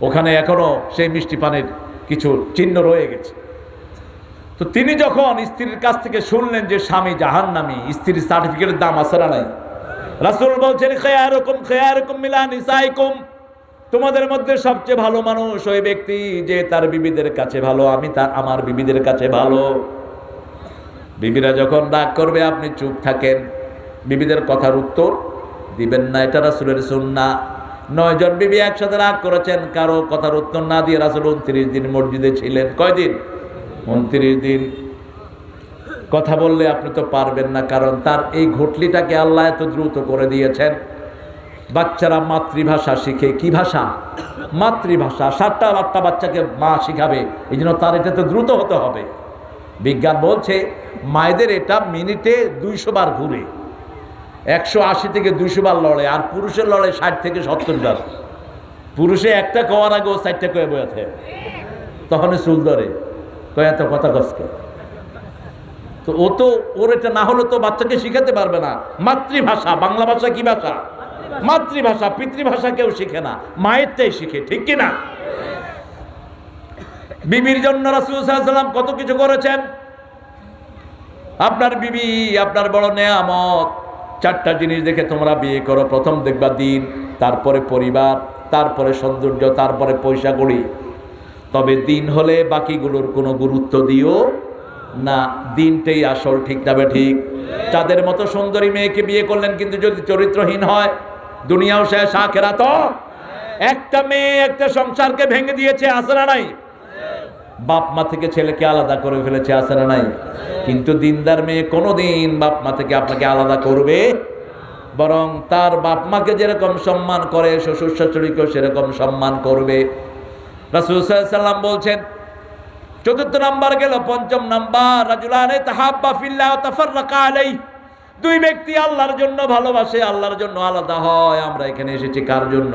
ওখানে এখনো সেই মিষ্টি পানির কিছু চিহ্ন রয়ে গেছে। তো তিনি যখন স্ত্রীর কাছ থেকে শুনলেন যে স্বামী জাহান্নামী, স্ত্রীর সার্টিফিকেটের দাম আছে না নাই? রাসূল বলছেন খায়রুকুম মিলা নিসাইকুম, তোমাদের মধ্যে সবচেয়ে ভালো মানুষ ওই ব্যক্তি যে তার বিবিদের কাছে ভালো, আমি আমার বিবিদের কাছে ভালো। বিবিরা যখন রাগ করবে আপনি চুপ থাকেন, বিবিদের কথার উত্তর দিবেন না, এটা রাসূলের সুন্নাহ। 9 জন বিবি একসাথে রাগ করেছেন, কারো কথার উত্তর না দিয়ে রাসূল 29 দিন মসজিদে ছিলেন। কয়দিন? 29 দিন। কথা বললে আপনি তো পারবেন না, কারণ তার এই ঘটলিটাকে আল্লাহ এত দ্রুত করে দিয়েছেন। বাচ্চারা মাতৃভাষা শিখে, কি ভাষা? মাতৃভাষা। 7টা বাচ্চাকে মা শিখাবে, এই জন্য তার এটা তো দ্রুত হতে হবে। বিজ্ঞান বলছে মায়েদের এটা মিনিটে 200 বার ঘুরে, 180 থেকে 200 বার লড়ে, আর পুরুষের লড়ে 60 থেকে 70 বার। পুরুষে একটা কওয়ার আগে ও 4টা কয়ে বয়েছে, তখনই চুল ধরে কয়ে এত কথা কষ্ট। তো ও তো ওর এটা না হলে তো বাচ্চাকে শিখাতে পারবে না। মাতৃভাষা, বাংলা ভাষা কি ভাষা? মাতৃভাষা। পিতৃভাষা কেউ শিখে না, মায়েরটাই শিখে, ঠিক কিনা? বিবির জন্য রাসূল সাল্লাল্লাহু আলাইহি ওয়াসাল্লাম কত কিছু করেছেন। আপনার বিবি আপনার বড় নেয়ামত। 4টা জিনিস দেখে তোমরা বিয়ে করো। প্রথম দেখবা দিন, তারপরে পরিবার, তারপরে সৌন্দর্য, তারপরে পয়সা কড়ি। তবে দিন হলে বাকিগুলোর কোনো গুরুত্ব দিও না, দিনটাই আসল, ঠিক না ঠিক? চাঁদের মতো সুন্দরী মেয়েকে বিয়ে করলেন, কিন্তু যদি চরিত্রহীন হয় দুনিয়াও শেষ, আখিরাতও। একটা মেয়ে একটা সংসারকে ভেঙে দিয়েছে, আছে না নাই? বাপ মা থেকে ছেলেকে আলাদা করে ফেলেছে, আছে না নাই? কিন্তু দিনদার মেয়ে কোনোদিন বাপ মা থেকে আপনাকে আলাদা করবে, বরং তার বাপ মাকে যেরকম সম্মান করে শ্বশুর শাশুড়িকেও সেরকম সম্মান করবে। রাসূল সাল্লাল্লাহু আলাইহি ওয়াসাল্লাম বলছেন, 4th নাম্বার গেল। 5ম নাম্বার, রাজুলানে তাহাব্বা ফিল্লাহ ওয়া তাফাররাকা আলাইহি, 2 ব্যক্তি আল্লাহর জন্য ভালোবাসে, আল্লাহর জন্য আলাদা হয়। আমরা এখানে এসেছি কার জন্য?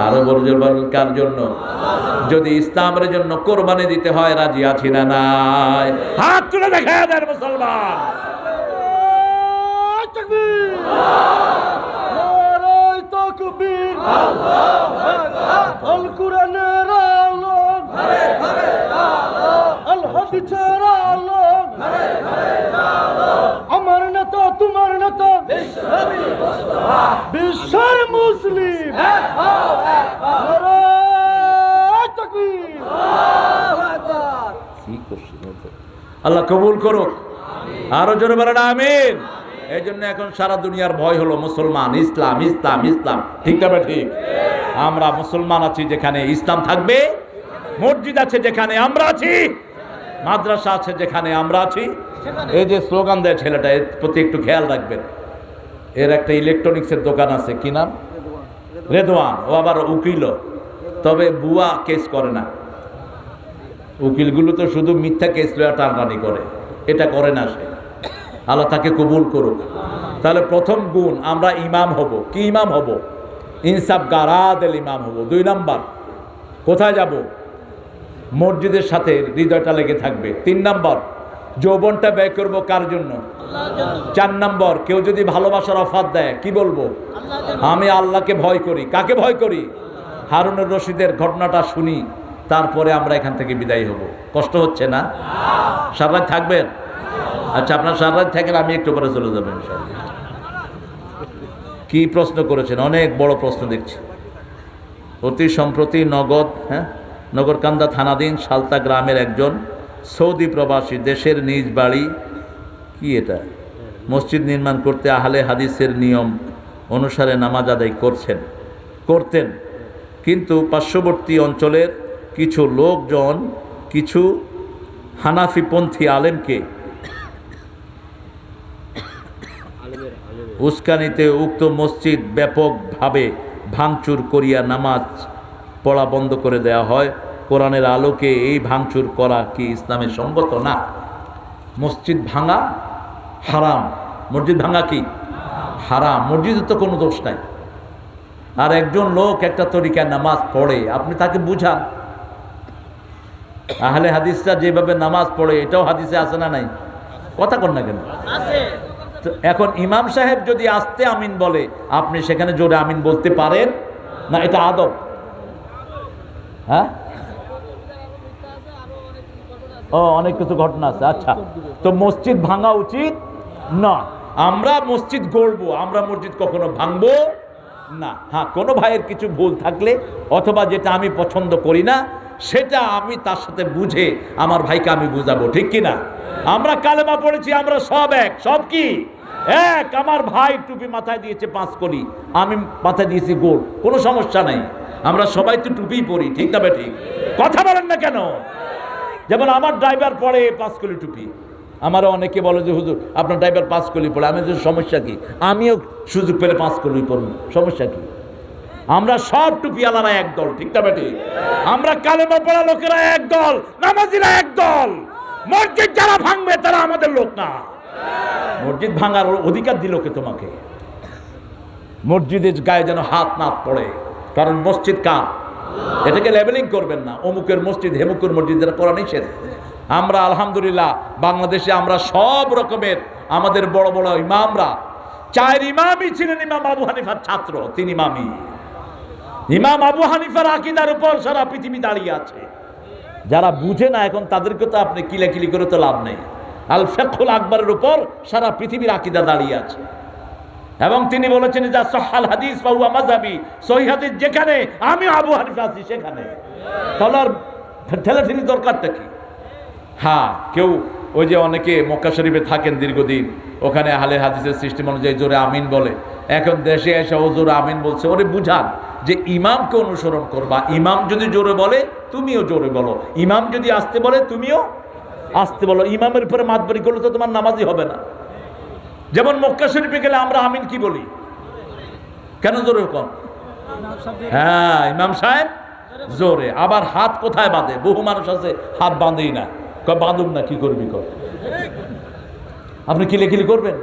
আরো বড়জোর বলেন, কার জন্য? যদি ইসলামের জন্য কোরবানি দিতে হয় রাজি আছি না নাই? হাত তুলে দেখা দেন মুসলমান। তাকবীর, নারায়ে তাকবীর, আল্লাহু আকবার। আল কোরআনের আলো, ঘরে ঘরে আলো, আল হাদিসের আলো, ঘরে ঘরে আলো। আমার নেতা তোমার নেতা বিশ্বনবী মুস্তাফা, বিশ্বের মুসলিম এক হও, এক হও। নারায়ে তাকবীর, আল্লাহু আকবার। ঠিক করছেন, আল্লাহ কবুল করুক। আরো জোরে বলেন আমিন। এই জন্য এখন সারা দুনিয়ার ভয় হলো মুসলমান, ইসলাম ইসলাম ইসলাম, ঠিক না ঠিক? আমরা মুসলমান আছি যেখানে ইসলাম থাকবে, মসজিদ আছে যেখানে আমরা আছি, মাদ্রাসা আছে যেখানে আমরা আছি। এই যে স্লোগান দেয় ছেলেটা, এর প্রতি একটু খেয়াল রাখবেন। এর একটা ইলেকট্রনিক্সের দোকান আছে, কি নাম? রেদওয়ান। ও আবার উকিল, তবে বুয়া কেস করে না। উকিলগুলো তো শুধু মিথ্যা কেস লয়া টানাটানি করে, এটা করে না সে। আল্লাহ তাকে কবুল করুক। তাহলে প্রথম গুণ, আমরা ইমাম হব। কি ইমাম হব? ইনসাফ গারাদের ইমাম হব। 2 নাম্বার, কোথায় যাব? মসজিদের সাথে হৃদয়টা লেগে থাকবে। 3 নাম্বার, যৌবনটা ব্যয় করবো কার জন্য? 4 নাম্বার, কেউ যদি ভালোবাসার অফার দেয় কি বলবো? আমি আল্লাহকে ভয় করি। কাকে ভয় করি? হারুনুর রশিদের ঘটনাটা শুনি, তারপরে আমরা এখান থেকে বিদায় হব। কষ্ট হচ্ছে না? সারা রাত থাকবেন? আচ্ছা, আপনার সারা রাত থাকেন, আমি একটু পরে চলে যাবেন ইনশাআল্লাহ। কি প্রশ্ন করেছেন? অনেক বড় প্রশ্ন দেখছি। অতি সম্প্রতি নগরকান্দা থানাধীন সালতা গ্রামের একজন সৌদি প্রবাসী দেশের নিজ বাড়ি কি মসজিদ নির্মাণ করতে আহলে হাদিসের নিয়ম অনুসারে নামাজ আদায় করতেন, কিন্তু পার্শ্ববর্তী অঞ্চলের কিছু লোকজন কিছু হানাফিপন্থী আলেমকে উস্কানিতে উক্ত মসজিদ ব্যাপকভাবে ভাঙচুর করিয়া নামাজ পড়া বন্ধ করে দেওয়া হয়। কোরআনের আলোকে এই ভাঙচুর করা কি ইসলামের সঙ্গত? না। মসজিদ ভাঙা হারাম। মসজিদ ভাঙা কি হারাম। মসজিদের তো কোনো দোষ নাই। আর একজন লোক একটা তরিকায় নামাজ পড়ে, আপনি তাকে বুঝান। আহলে হাদিসরা যেভাবে নামাজ পড়ে এটাও হাদিসে আছে না নাই? কথা কন না কেন? তো এখন ইমাম সাহেব যদি আস্তে আমিন বলে, আপনি সেখানে জোরে আমিন বলতে পারেন না? এটা আদব। হ্যাঁ, ও অনেক কিছু ঘটনা আছে। আচ্ছা, তো মসজিদ ভাঙা উচিত না। আমরা মসজিদ গড়বো, আমরা মসজিদ কখনো ভাঙবো না। হ্যাঁ, কোনো ভাইয়ের কিছু ভুল থাকলে অথবা যেটা আমি পছন্দ করি না সেটা আমি তার সাথে বুঝে আমার ভাইকে আমি বুঝাবো, ঠিক কিনা? আমরা কালেমা পড়েছি, আমরা সব এক। সব কি এক? আমার ভাই টুপি মাথায় দিয়েছে 5 কলি, আমি মাথায় দিয়েছি গোল, কোনো সমস্যা নাই। আমরা সবাই তো টুপি পরি, ঠিক না ঠিক? কথা বলেন না কেন? যেমন আমার ড্রাইভার পরে 5 কলি টুপি, আমারও অনেকে বলে যে হুজুর আপনার ড্রাইভার 5 কলি পড়ে। আমি যে সমস্যা কি, আমিও সুযোগ পেলে 5 কলি পড়ব, সমস্যা কি? আমরা সব টুপি আলাদা এক দল, ঠিক না ঠিক? আমরা কালেমা পড়া লোকেরা এক দল, নামাজিরা এক দল। মসজিদ যারা ভাঙবে তারা আমাদের লোক না। মসজিদ ভাঙার অধিকার দিল কে তোমাকে? মসজিদের গায়ে যেন হাত না পড়ে, কারণ মসজিদ কার? এটাকে লেবেলিং করবেন না, অমুকের মসজিদ হেমুকের মসজিদ, যেটা করা নিষেধ। আমরা আলহামদুলিল্লাহ বাংলাদেশে আমরা সব রকমের আমাদের বড় বড় ইমামরা, 4 ইমামই ছিলেন ইমাম আবু হানিফার ছাত্র। 3 ইমামই। ইমাম আবু হানিফার আকীদার উপর সারা পৃথিবী দাঁড়িয়ে আছে। যারা বুঝে না এখন তাদেরকে তো আপনি কিলাকিলি করে তো লাভ নেই। আল ফিকহুল আকবরের উপর সারা পৃথিবীর আকীদা দাঁড়িয়ে আছে। এবং তিনি বলেছেন যা সহাল হাদিস বা হুয়া মাযহাবি, সহিহ হাদিস যেখানে আমি আবু হানিফা আছি সেখানে। তাহলে আর ঠেলাঠেলি দরকারটা কি? হ্যাঁ, কেউ ওই যে অনেকে মক্কা শরীফে থাকেন দীর্ঘদিন, ওখানে আহলে হাদিসের সিস্টেম অনুযায়ী জোরে আমিন বলে। এখন দেশে এসে ও জোরে আমিন বলছে। ওরে বুঝান যে ইমামকে অনুসরণ করবা। ইমাম যদি জোরে বলে তুমিও জোরে বলো, ইমাম যদি আসতে বলে তুমিও আসতে বলো। ইমামের উপরে মাতবরি করলে তো তোমার নামাজই হবে না। যেমন মক্কা শরীফে গেলে আমরা আমিন কি বলি? কেন জোরে কম? হ্যাঁ, ইমাম সাহেব জোরে। আবার হাত কোথায় বাঁধে? বহু মানুষ আছে হাত বাঁধেই না, বাঁধুম না, কি করবি কর। আপনি কিলিকিলি করবেন?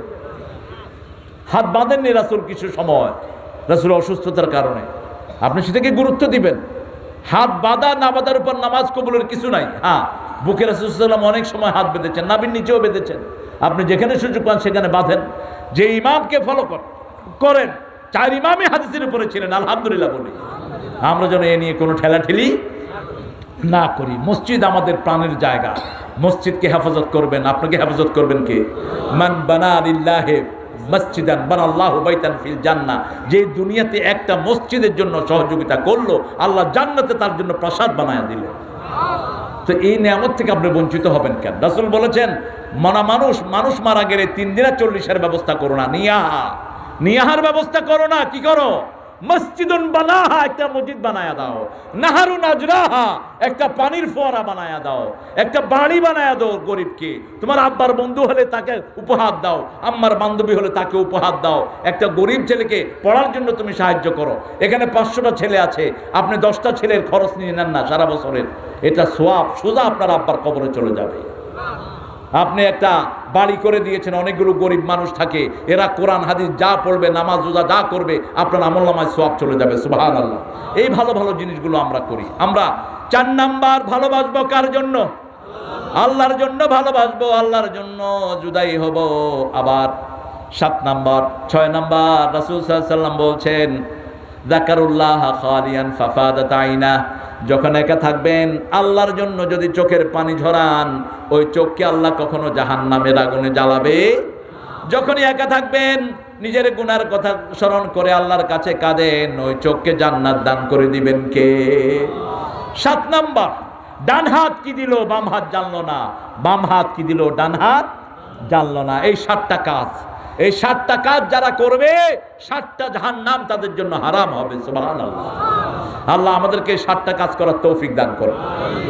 হাত বাঁধেননি রাসূল কিছু সময়, রাসূল অসুস্থতার কারণে। আপনি সেটাকে গুরুত্ব দিবেন। হাত বাঁধা না বাঁধার উপর নামাজ কবুলের কিছু নাই। হ্যাঁ, বুকে রাসূল সাল্লাল্লাহু আলাইহি ওয়াসাল্লাম অনেক সময় হাত বেঁধেছেন, নাভির নিচেও বেঁধেছেন। আপনি যেখানে সুযোগ পান সেখানে বাঁধেন। যে ইমামকে ফলো করেন, 4 ইমামই হাদিসের উপরে ছিলেন, আলহামদুলিল্লাহ বলি। আমরা যেন এ নিয়ে কোনো ঠেলাঠেলি না করি। মসজিদ আমাদের প্রাণের জায়গা। মসজিদকে হেফাজত করবেন। আপনাকে হেফাজত করবেন কে? মান বানা লিল্লাহি মসজিদান বানাল্লাহু বাইতান ফিল জান্নাহ। যে দুনিয়াতে একটা মসজিদের জন্য সহযোগিতা করলো, আল্লাহ জান্নাতে তার জন্য প্রাসাদ বানায়া দিল। তো এই নিয়ামত থেকে আপনি বঞ্চিত হবেন কেন? রাসূল বলেছেন মানুষ মারা গেলে 3 দিনে 40-এর ব্যবস্থা করো না, নিয়াহার ব্যবস্থা করো না। কি করো? মসজিদুন বানাহা, একটা মসজিদ বানায়া দাও। নাহারুন আজরাহা, একটা পানির ফোয়ারা বানায়া দাও। একটা বাড়ি বানায়া দাও গরিবকে। তোমার আব্বার বন্ধু হলে তাকে উপহার দাও, আম্মার বান্ধবী হলে তাকে উপহার দাও। একটা গরিব ছেলেকে পড়ার জন্য তুমি সাহায্য করো। এখানে 500টা ছেলে আছে, আপনি 10টা ছেলের খরচ নিয়ে নেন না সারা বছরের, এটা সোয়াব সোজা আপনার আব্বার কবরে চলে যাবে। আপনি একটা বাড়ি করে দিয়েছেন, অনেকগুলো গরিব মানুষ থাকে, এরা কোরআন হাদিস যা পড়বে, নামাজ রোজা যা করবে, আপনার আমলনামায় সওয়াব চলে যাবে। সুবহানাল্লাহ। এই ভালো ভালো জিনিসগুলো আমরা করি। আমরা 4 নাম্বার ভালোবাসবো কার জন্য? আল্লাহর জন্য ভালোবাসবো, আল্লাহর জন্য জুদাই হব। আবার 7 নাম্বার 6 নাম্বার রাসূল সাল্লাল্লাহু আলাইহি ওয়াসাল্লাম বলছেন যাকারুল্লাহ খালিয়ান ফাফাদাত আইনা। যখন একা থাকবেন আল্লাহর জন্য যদি চোখের পানি ঝরান, ওই চোখকে আল্লাহ কখনো জাহান্নামের আগুনে জ্বালাবে। যখনই একা থাকবেন নিজের গুনার কথা স্মরণ করে আল্লাহর কাছে কাঁদেন, ওই চোখকে জান্নাত দান করে দিবেন কে? 7 নাম্বার, ডান হাত কি দিল বাম হাত জানলো না, বাম হাত কি দিল ডান হাত জানলো না। এই 7টা কাজ, এই 7টা কাজ যারা করবে 7টা জাহান্নাম তাদের জন্য হারাম হবে। সুবহানাল্লাহ। আল্লাহ আমাদেরকে 7টা কাজ করার তৌফিক দান করুন।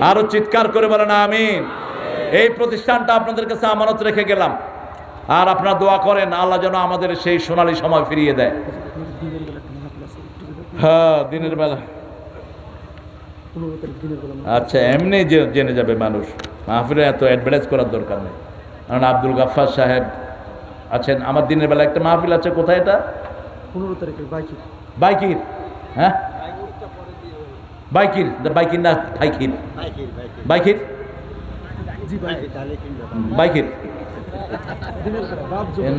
আরো চিৎকার করে বলেন আমিন। এই প্রতিষ্ঠানটা আপনাদের কাছে আমানত রেখে গেলাম, আর আপনারা দোয়া করেন আল্লাহ যেন আমাদের সেই সোনালী সময় ফিরিয়ে দেয়। হ্যাঁ, দিনের বেলা। আচ্ছা, এমনি জেনে যাবে মানুষ, মাহফিলে এত অ্যাডভার্টাইজ করার দরকার নেই। কারণ আব্দুল গাফফার সাহেব আছেন, আমার দিনের বেলা একটা মাহফিল আছে। কোথায় এটা? 15 তারিখে বাইকির। হ্যাঁ, বাইকির না ফাইকির? বাইকির বাইকির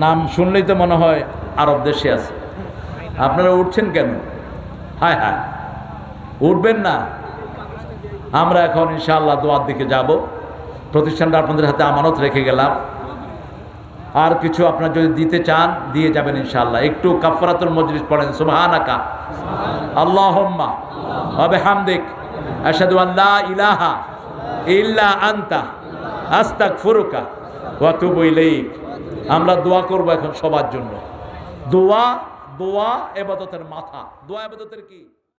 নাম শুনলেই তো মনে হয় আরব দেশে আছে। আপনারা উঠছেন কেন? হায় হায়, উঠবেন না। আমরা এখন ইনশাআল্লাহ দোয়ার দিকে যাব। প্রতিষ্ঠানটা আপনাদের হাতে আমানত রেখে গেলাম। আর কিছু আপনারা যদি দিতে চান দিয়ে যাবেন ইনশাআল্লাহ। একটু কাফারাতুল মজলিস পড়েন, সুবহানাকা আল্লাহুম্মা ওয়া বিহামদিক আশহাদু আন লা ইলাহা ইল্লা আনতা আস্তাগফিরুকা ওয়া আতুবু ইলাইক। আমরা দোয়া করব এখন সবার জন্য। দোয়া ইবাদতের মাথা। দোয়া ইবাদতের কি?